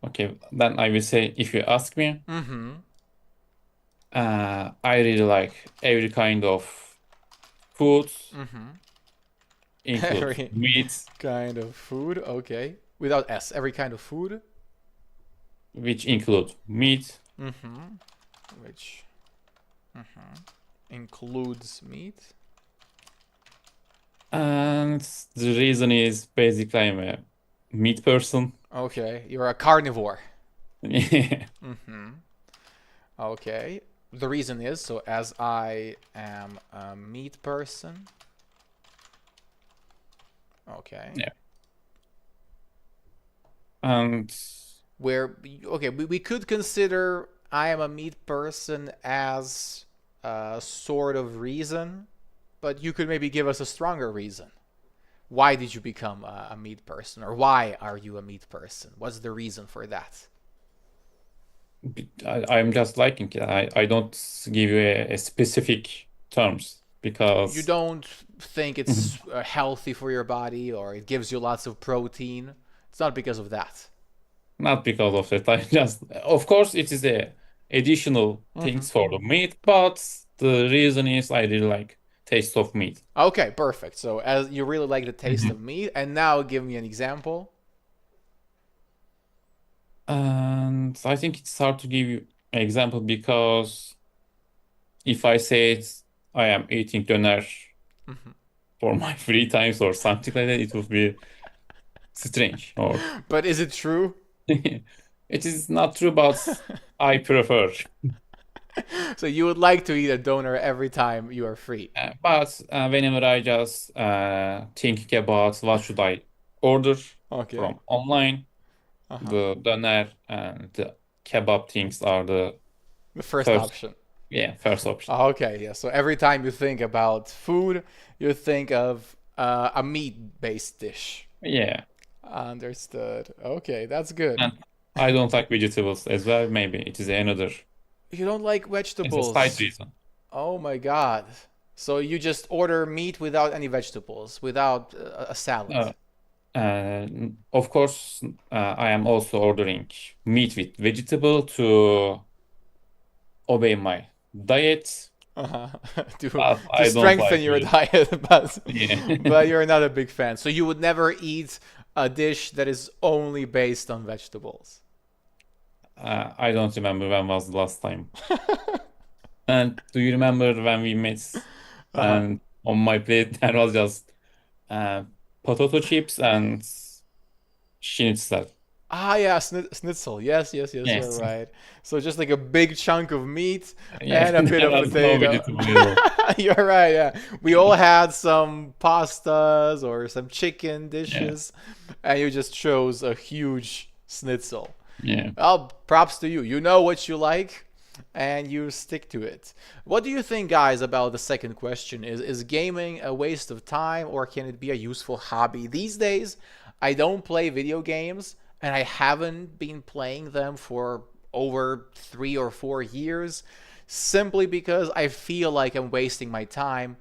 Okay. Then I will say, if you ask me, I really like every kind of food, includes Every meat, kind of food, okay. Without S, every kind of food, which include meat, which includes meat. and the reason is basically I'm a meat person. Okay, you're a carnivore. Yeah. Okay. The reason is so as I am a meat person. Okay. Yeah. And Where okay, we could consider I am a meat person as a sort of reason, but you could maybe give us a stronger reason. Why did you become a meat person, or why are you a meat person? What's the reason for that? I'm just liking it. I don't give you a specific terms You because don't think it's healthy for your body, or it gives you lots of protein. It's not because of that. not because of that. I just, of course, it is a additional things for the meat, but the reason is I really like taste of meat. Okay, perfect. So as you really like the taste of Mhm. meat, and now give me an example. And I think it's hard to give you an example because if I say I am eating döner for my free times or something like that, it would be strange. Or But is it true? it is not true, but I prefer. So you would like to eat a donor every time you are free. But whenever I just thinking about what should I order Okay. from online, Uh-huh. the döner and the kebab things are the The first first, option. yeah, first option. Okay, yeah. So every time you think about food, you think of a meat-based dish. Yeah, Understood. Okay, that's good. and I don't like vegetables as well. Maybe it is another, You don't like it's a side vegetables. reason. Oh my God. So you just order meat without any vegetables, without a salad. Uh, of course, I am also ordering meat with vegetable to obey my diet. Uh-huh. to But to I don't strengthen like your it. diet, but Yeah. you're not a big fan. So you would never eat a dish that is only based on vegetables. I don't remember when was the last time. And do you remember when we met Uh-huh. and on my plate there was just uh, potato chips and schnitzel? Ah, yeah, schnitzel. Yes, yes, yes, you're Yes. right. So just like a big chunk of meat Yeah, and a bit there of was no potato. vegetable at all. You're right, yeah. We all had some pastas or some chicken Yeah, dishes, and you just chose a huge schnitzel. yeah. Well, props to you. You know what you like, and you stick to it. What do you think, guys, about the second question? Is gaming a waste of time, or can it be a useful hobby? These days, I don't play video games, and I haven't been playing them for over 3 or 4 years, simply because I feel like I'm wasting my time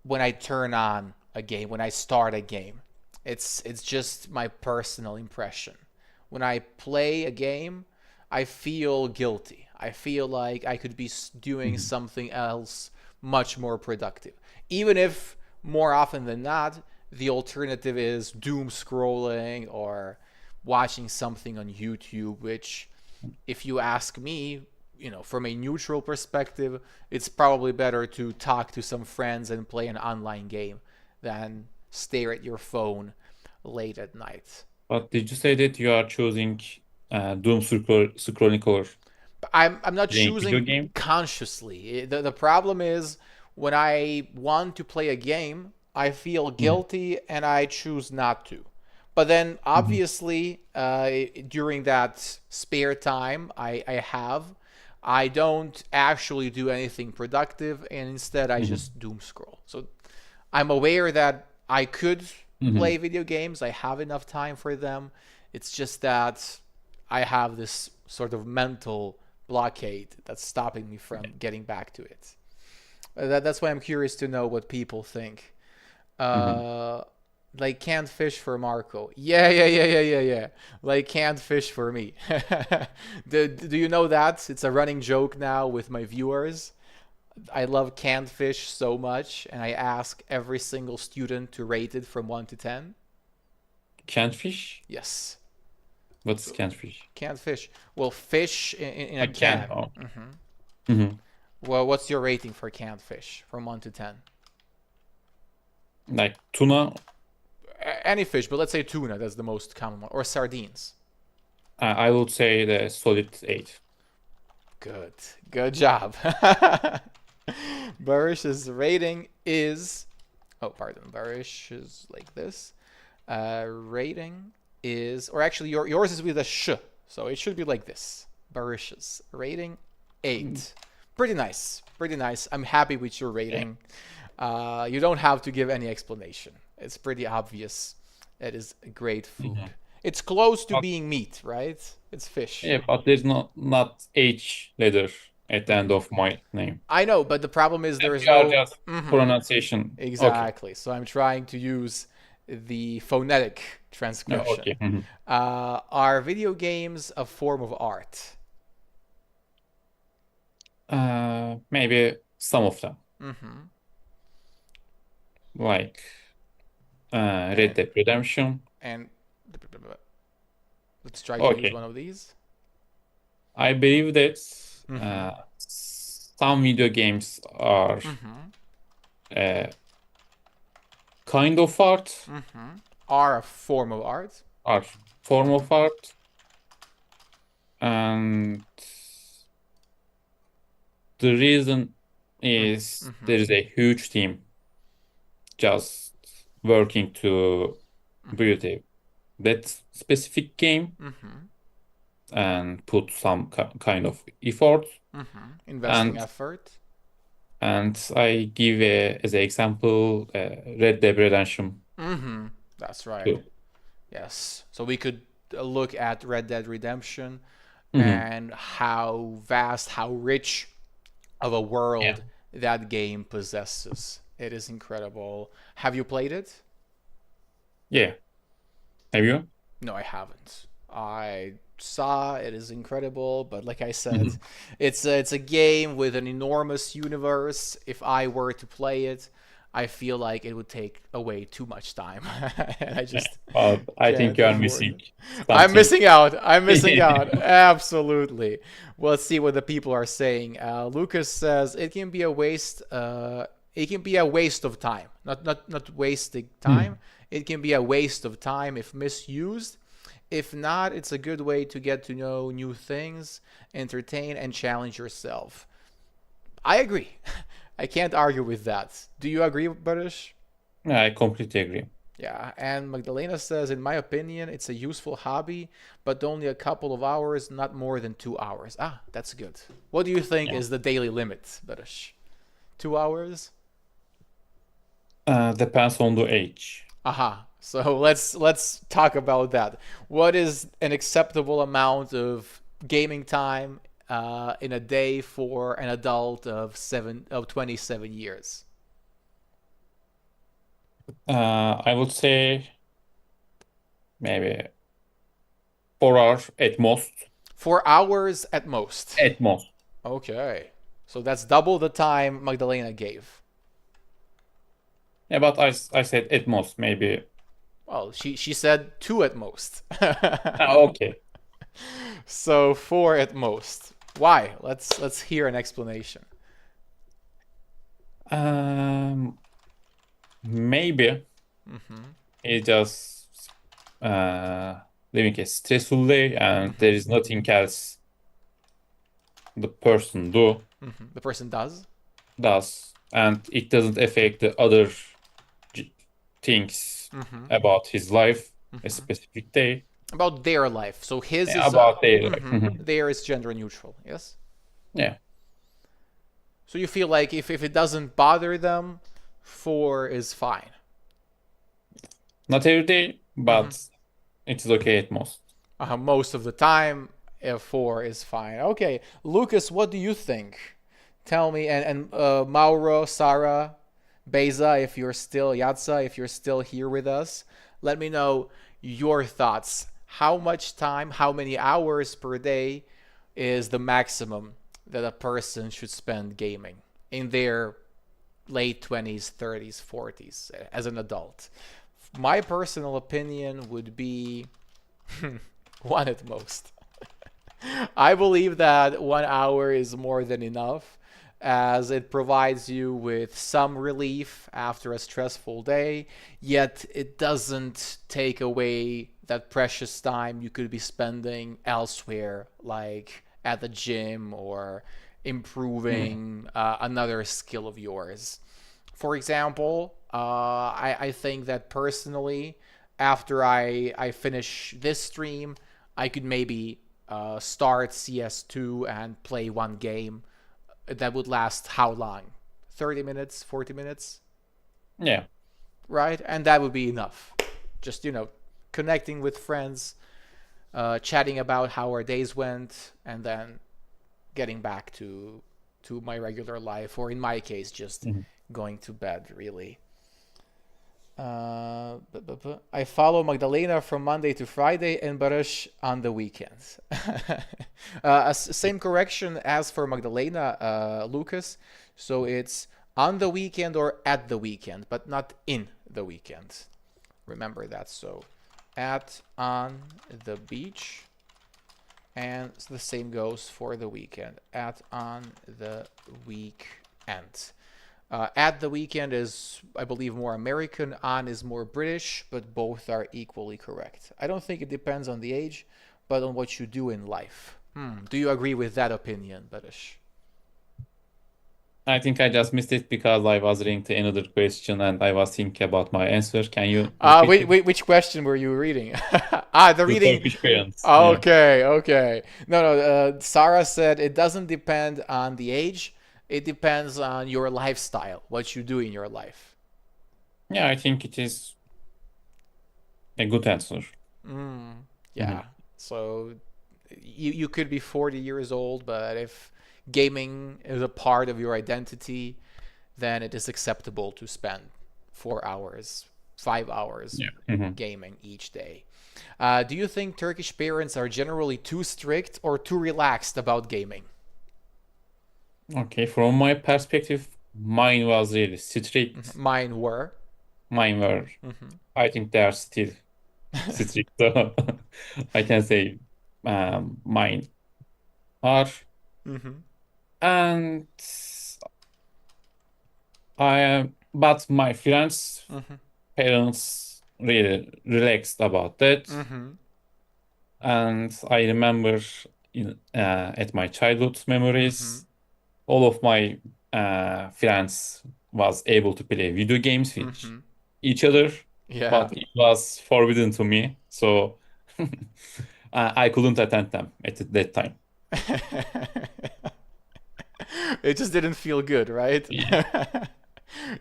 when I turn on a game, when I start a game. It's just my personal impression. When I play a game, I feel guilty. I feel like I could be doing Mhm, something else much more productive. Even if more often than not, the alternative is doom scrolling or watching something on YouTube, which, if you ask me, from a neutral perspective, it's probably better to talk to some friends and play an online game than stare at your phone late at night. but did you say that you are choosing scrolling over I'm not playing video choosing game? consciously. The problem is when I want to play a game, I feel Mhm, guilty and I choose not to. But then, mhm, obviously, during that spare time I have, I don't actually do anything productive, and instead I mhm, just doom scroll. So I'm aware that I could mhm. play video games. I have enough time for them. It's just that I have this sort of mental blockade that's stopping me from getting back to it. That's why I'm curious to know what people think. Mhm. Uh, like canned fish for Marco. Yeah, yeah, yeah, yeah, yeah, yeah. Like canned fish for me. Do you know that? It's a running joke now with my viewers. I love canned fish so much, and I ask every single student to rate it from 1 to 10. Canned fish? Yes. What is canned fish? Canned fish. Well, fish in a I can. can. Oh. Mhm. Well, what's your rating for canned fish from 1 to 10? Like tuna, Any fish, but let's say tuna, that's the most common one. Or sardines. I would say the solid 8. Good. Good job. Barish's rating is. Oh, pardon. Barish is like this. Rating is. Or actually, yours is with a sh. So it should be like this. Barish's rating Mm, 8. Pretty nice. Pretty nice. I'm happy with your yeah. rating. You don't have to give any explanation. It's pretty obvious. It is great food. Mhm. It's close to But being meat, right? It's fish. yeah, but there's not H letter at the end of my name. I know, but the problem is there And is you are no. just Mhm. pronunciation. Okay. Exactly. So I'm trying to use the phonetic Yeah, transcription. okay. Mhm. Are video games a form of art? Maybe some of them, Mm-hmm. like Red And Dead Redemption. and let's try to use Okay. one of these. I believe that Mm-hmm. some video games are Mm-hmm. uh, kind of art, Mm-hmm. Are a form of art. are form Mm-hmm. of art, and the reason is Mm-hmm. there is a huge team just working to build that specific game Mm-hmm. and put some kind of effort. Mm-hmm. Investing And effort. I give as an example Red Dead Redemption Mm-hmm. That's right. 2. Yes. So we could look at Red Dead Redemption Mhm. and how vast, how rich of a Yeah. world that game possesses. It is incredible. Have you played it? Yeah. Have you? No, I haven't. I saw, it is incredible. But like I said, Mhm. it's a game with an enormous universe. If I were to play it, I feel like it would take away too much time, and I Yeah. just But I think can't you are afford missing it. I'm something. missing out. I'm missing out. Absolutely. Well, let's see what the people are saying. Lucas says it can be a waste. It can be a waste of time. Not wasting time. Hmm. It can be a waste of time if misused. If not, it's a good way to get to know new things, entertain, and challenge yourself. I agree. I can't argue with that. Do you agree, Barish? Yeah, I completely agree. Yeah, and Magdalena says, in my opinion, it's a useful hobby, but only a couple of hours, not more than 2 hours. Ah, that's good. What do you think Yeah. is the daily limit, Barish? 2 hours? Depends on the age. Aha. So let's talk about that. What is an acceptable amount of gaming time in a day for an adult of 27 years? I would say maybe 4 hours at most. 4 hours at most. At most. Okay. So that's double the time Magdalena gave. Yeah, but I said at most, maybe. Well, she said two at most. Okay. So four at most. Why? Let's hear an explanation. Um, Maybe Mm-hmm. it's just uh living a stressful day and there Mm-hmm. is nothing else the person Mm-hmm. The person does. does, and it doesn't affect the other j- things Mm-hmm. about his life, a Mm-hmm. specific day, About their life. So his yeah, is about their life. mm-hmm. Mhm. Their is gender neutral. Yes. Yeah, So you feel like if it doesn't bother them, four is fine. not every day, Mm-hmm. but it is okay at most. Most of the time, four is fine. Okay, Lucas, what do you think? Tell me, and Mauro, Sarah, Beza, if you're still Yatsa, if you're still here with us, let me know your thoughts. How much time, how many hours per day is the maximum that a person should spend gaming in their late 20s, 30s, 40s as an adult? My personal opinion would be one at most. I believe that 1 hour is more than enough as it provides you with some relief after a stressful day, yet it doesn't take away that precious time you could be spending elsewhere, like at the gym or Mm. improving another skill of yours. For example, I think that personally, after I finish this stream, I could maybe start CS2 and play one game that would last how long? 30 minutes, 40 minutes, Yeah. right? And that would be enough. Just, connecting with friends, chatting about how our days went, and then getting back to my regular life, or in my case, just Mhm. going to bed, really. I follow Magdalena from Monday to Friday and Baruch on the weekends. Same correction as for Magdalena, Lucas. So it's on the weekend or at the weekend, but not in the weekend. Remember that. So at on the beach, and the same goes for the weekend. At on the weekend. At the weekend is, I believe, more American. On is more British, but both are equally correct. I don't think it depends on the age, but on what you do in life. Do you agree with that opinion, British? I think I just missed it because I was reading to another question and I was thinking about my answer. Can you repeat Wait, it? wait, which question were you reading? The The reading. Turkish parents. Yeah. Okay, okay. No, no. Sarah said it doesn't depend on the age. It depends on your lifestyle, what you do in your life. Yeah, I think it is a good answer. Yeah. Mhm. So you could be 40 years old, but if gaming is a part of your identity, then it is acceptable to spend 4 hours 5 hours Yeah. Mhm. gaming each day. Do you think Turkish parents are generally too strict or too relaxed about gaming? Okay, from my perspective, mine was really strict. Mine were. Mine were, Hmm. I think they are still strict. So I can say mine are. Hmm. And I am, but my friends' Hmm. parents really relaxed about that. Hmm. And I remember at my childhood Hmm. memories, all of my friends was able to play video games with Hmm. each other, Yeah. but it was forbidden to me. So I couldn't attend them at that time. It just didn't feel good, right? Yeah.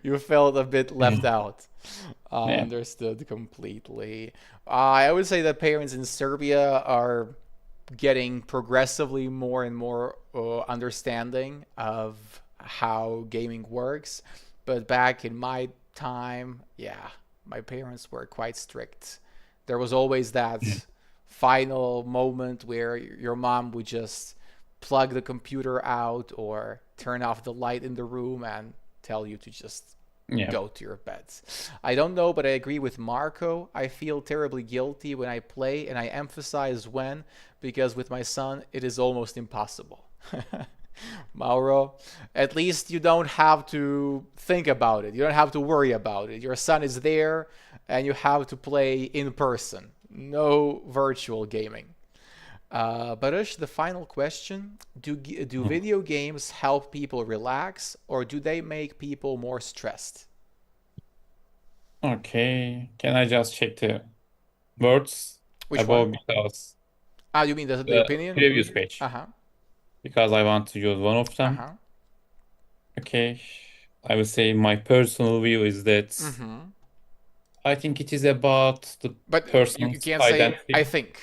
You felt a bit left Mm. out. I Yeah. understood completely. I would say that parents in Serbia are getting progressively more and more understanding of how gaming works. But back in my time, yeah, my parents were quite strict. There was always Yeah. that final moment where your mom would just plug the computer out or turn off the light in the room and tell you to just Yeah. go to your beds. I don't know, but I agree with Marco. I feel terribly guilty when I play, and I emphasize when, because with my son, it is almost impossible. Mauro, at least you don't have to think about it. You don't have to worry about it. Your son is there, and you have to play in person. No virtual gaming. Barush, the final question: do Mm. video games help people relax, or do they make people more stressed? Okay. Can I just check the words Which one? above because Ah, you mean the the opinion? previous page? Uh huh. Because I want to use one of Uh them. huh. Okay. I will say my personal view is that Mm-hmm. I think it is about the But you person's can't say I identity. think.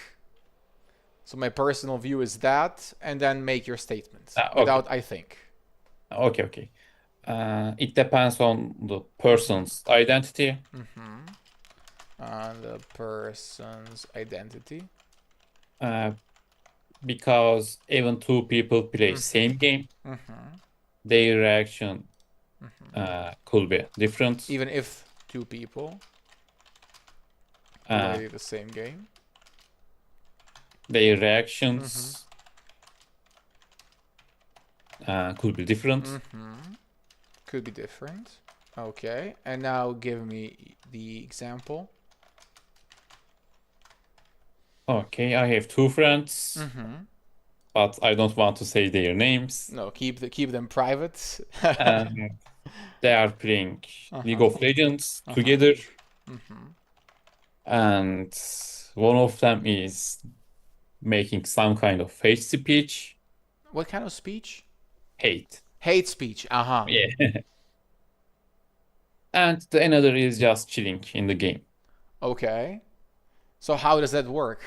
So my personal view is that, and then make your statement Okay. without I think. Okay, okay. It depends on the Mm-hmm. person's identity Mm-hmm. On the person's identity. uh, because even two people play Mm-hmm. same game, Mm-hmm. their reaction Mm-hmm. could be different. Even if two people Uh, play the same game. their Mm-hmm. reactions could be different. Mm-hmm. Could be different. Okay. And now give me the example. Okay, I have two friends, Mm-hmm. but I don't want to say their names. No, keep them private. And they are playing League Uh-huh. of Legends Uh-huh. together, Mm-hmm. and one of them is making some kind of hate speech. What kind of speech? Hate. Hate speech. Uh-huh. Yeah. And the another is just chilling in the game. Okay. So how does that work?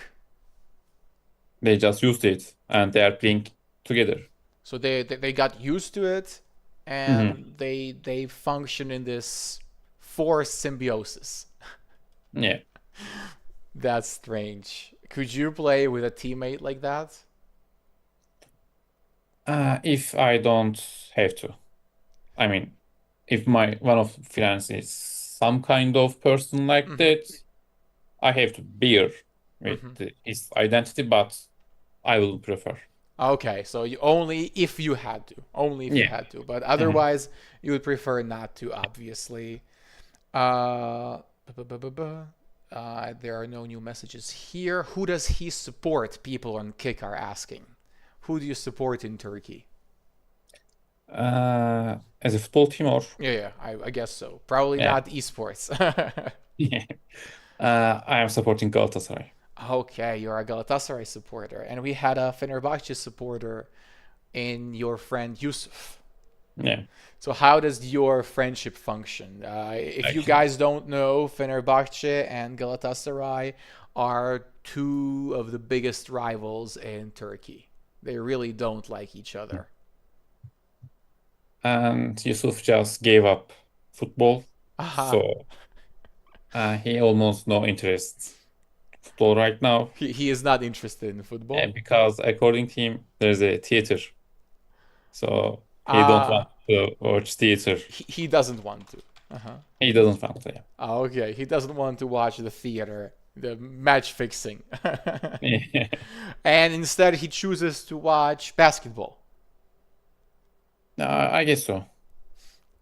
They just used it and they are playing together. So they got used to it Hmm. and they function in this forced symbiosis. Yeah. That's strange. Could you play with a teammate like that? If I don't have to. I mean, if my one of friends is some kind of person like Mm-hmm. that, I have to bear with Mm-hmm. his identity, but I will prefer. Okay, so you only if you had to, only if you Yeah. had to, but Mhm. otherwise you would prefer not to, obviously. Uh, there are no new messages here. Who does he support? People on Kick are asking. Who do you support in Turkey? As a football team or Yeah, I guess so. Probably yeah. not esports. Yeah. I am supporting Galatasaray. Okay, you're a Galatasaray supporter, and we had a Fenerbahce supporter in your friend Yusuf. Yeah. So how does your friendship function? If you Actually. guys don't know, Fenerbahce and Galatasaray are two of the biggest rivals in Turkey. They really don't like each other. And Yusuf just gave up football. Aha. So He almost no interest football right now He is not interested in football. because according to him, there's a theater, so he don't Ah, want to watch theater. he doesn't want to. Uh-huh. He doesn't want to. Ah, okay, he doesn't want to watch the theater, the match fixing. Yeah. And instead he chooses to watch basketball. I guess so.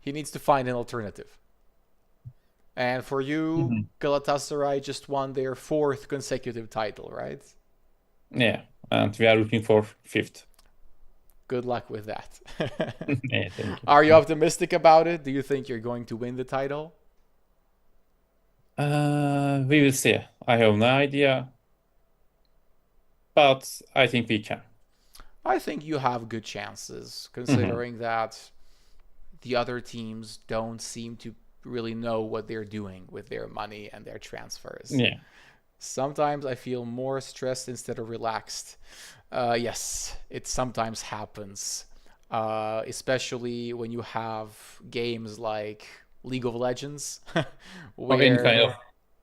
He needs to find an alternative. And for you, Mhm. Galatasaray just won their fourth consecutive title, right? Yeah, and we are looking for fifth. Good luck with that. Yeah, thank Are you you. optimistic about it? Do you think you're going to win the title? We will see. I have no idea, but I think we can. I think you have good chances, Mhm. considering that the other teams don't seem to really know what they're doing with their money and their transfers. Yeah. Sometimes I feel more stressed instead of relaxed. Yes, it sometimes happens, especially when you have games like League of Legends, Or any kind where of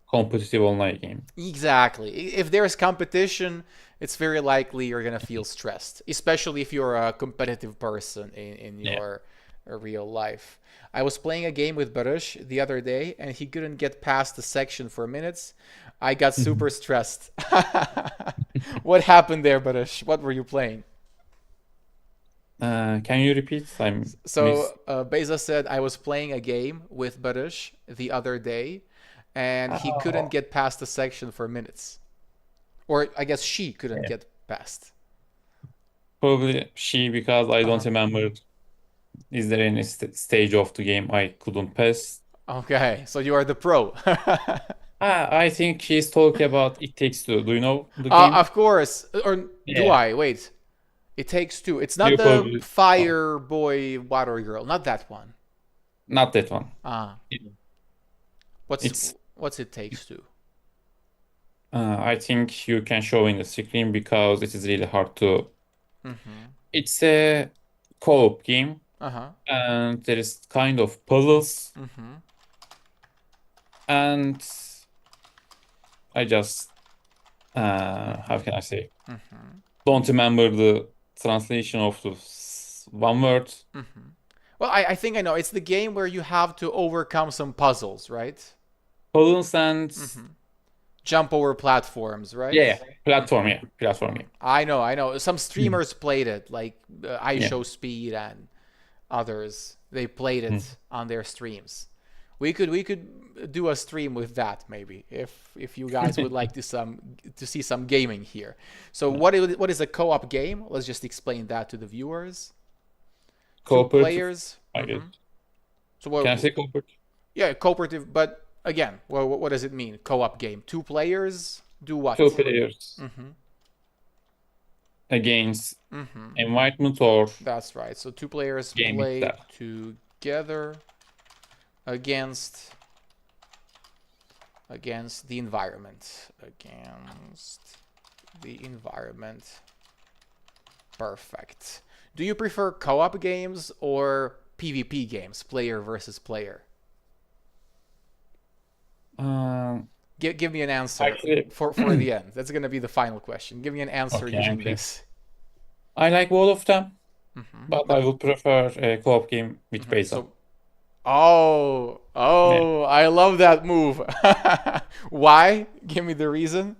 competitive online game. exactly. If there's competition, it's very likely you're gonna feel stressed, especially if you're a competitive person in Yeah. your real life. I was playing a game with Baruch the other day, and he couldn't get past the section for minutes. I got super Mhm. stressed. What happened there, Baruch? What were you playing? Can you repeat? I missed. So Beza said I was playing a game with Baruch the other day, and he couldn't Oh, get past the section for minutes. Or I guess she couldn't yeah. get past. Probably she because I Uh don't huh. remember. Is there any stage of the game I couldn't pass? Okay, so you are the pro. I think he's talking about It Takes Two. Do you know the game? Of course. Or do Yeah. I? Wait. It takes two. It's not You the probably oh, fire boy water girl. Not that one. not that one. Ah, It- what's It's what's it takes two? I think you can show in the screen because it is really hard to. Mm-hmm. It's a co-op game Uh huh. and there is kind of puzzles Mm-hmm. and I just how Mm-hmm. can I say? Mm-hmm. Don't remember the translation of the one word. Mm-hmm. Well, I think I know. It's the game where you have to overcome some puzzles, right? Puzzles and Mm-hmm. Jump over platforms, right? yeah, platform, yeah, platform, Mm-hmm. yeah. I know, I know. Some Mhm. streamers played it, like I Yeah. Show Speed and others. They played Mhm. it on their streams. We could do a stream with that maybe if you guys would like to see some gaming here. So what is a co-op game? Let's just explain that to the viewers. Two Cooperative, players. I guess. Mm-hmm. So what? Can I say cooperative? Yeah, cooperative. But again, what does it mean? Co-op game. Two players do Two what? players Mm-hmm. against Mm-hmm. environment or That's right. So two players game play itself. together against the environment. Against the environment. Perfect. Do you prefer co-op games or PvP games, player versus player? Um, Give me an answer actually, for the end. That's gonna be the final question. Give me an answer okay, I'm using free. this. I like all of them, Mm-hmm. but I But would prefer a co-op game with mm-hmm. Beza. So oh, Yeah. oh, I love that move. Why? Give me the reason.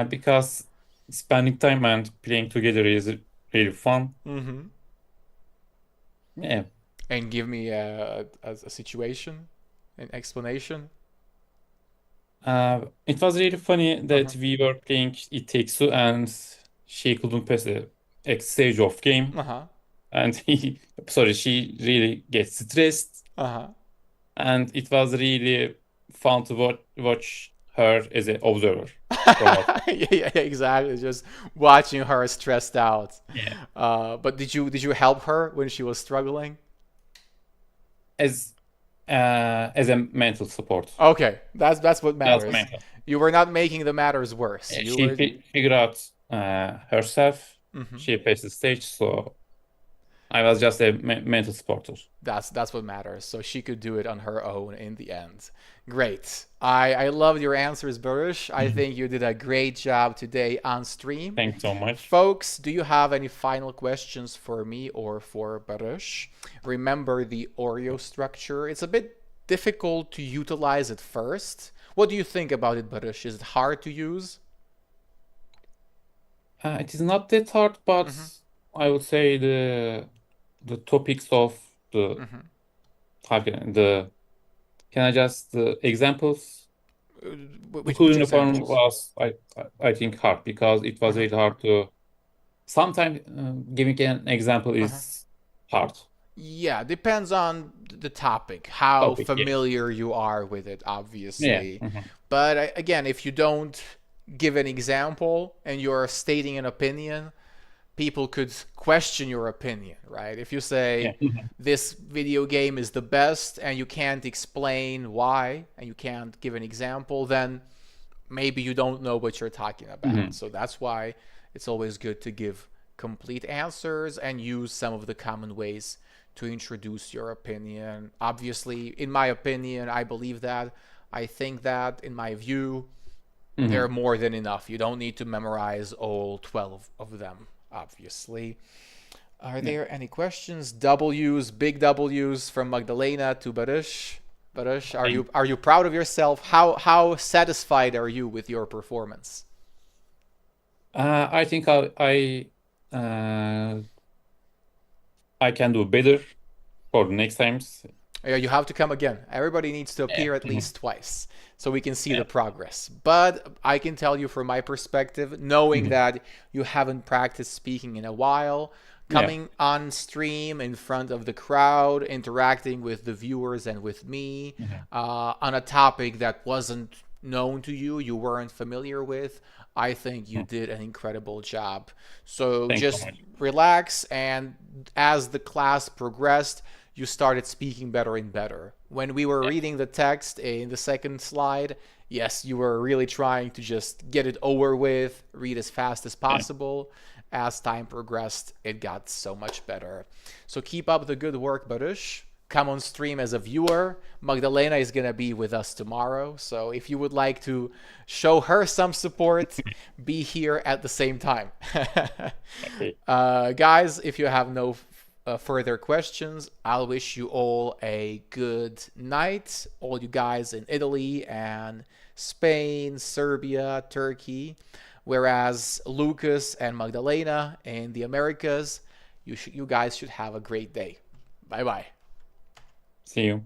Because spending time and playing together is really fun. Mm-hmm. Yeah. And give me a situation, an explanation. It was really funny Uh-huh. that we were playing It Takes Two and she couldn't pass the X stage of game. Uh-huh. And she really gets stressed. Uh-huh. And it was really fun to watch her as an observer from outside. Yeah, yeah, exactly. Just watching her stressed out. Yeah. But did you help her when she was struggling? As as a mental support. Okay, that's what That's matters. mental. You were not making the matters worse. You She were. figured out herself. Mhm. She passed the stage, so I was just a mental supporter. That's what matters. So she could do it on her own in the end. Great. I loved your answers, Baruch. I Mhm. think you did a great job today on stream. Thanks so much. Folks, do you have any final questions for me or for Baruch? Remember the Oreo structure. It's a bit difficult to utilize at first. What do you think about it, Baruch? Is it hard to use? It is not that hard, but Mm-hmm. I would say the topics of the Mm-hmm. how can I just the examples. The school Which uniform examples? was I think hard because it was Uh-huh. really hard to sometimes giving an example Uh-huh. is hard Yeah, depends on the topic, how topic. Yes. familiar you are with it, Yeah. obviously. Mhm. But again, if you don't give an example and you're stating an opinion, people could question your opinion, right? If you Yeah. say Mhm. this video game is the best and you can't explain why and you can't give an example, then maybe you don't know what you're talking about. Mhm. So that's why it's always good to give complete answers and use some of the common ways to introduce your opinion. Obviously, in my opinion, I believe that. I think that, in my view, they're Mhm. more than enough. You don't need to memorize all 12 of them, obviously. Are Yeah. there any questions? W's, big W's from Magdalena to Baruch. Baruch, Thank are you proud of yourself? How satisfied are you with your performance? I think uh, I can do better for the next times. Yeah, you have to come again. Everybody needs to Yeah. appear at Mhm. least twice so we can see the Yeah. progress. But I can tell you from my perspective, knowing Mhm. that you haven't practiced speaking in a while, Yeah. coming on stream in front of the crowd, interacting with the viewers and with me Mhm. on a topic that wasn't known to you, you weren't familiar with, I think you Mhm. did an incredible job. So Thanks so just much. relax, and as the class progressed, you started speaking better and better. When we were Yeah. reading the text in the second slide, yes, you were really trying to just get it over with, read as fast as Yeah. possible. As time progressed, it got so much better. So keep up the good work, Baruch. Come on stream as a viewer. Magdalena is going to be with us tomorrow. So if you would like to show her some support, be here at the same time. Okay. Guys, if you have no further questions, I'll wish you all a good night. All you guys in Italy and Spain, Serbia, Turkey. Whereas Lucas and Magdalena in the Americas, you guys should have a great day. Bye bye. See you.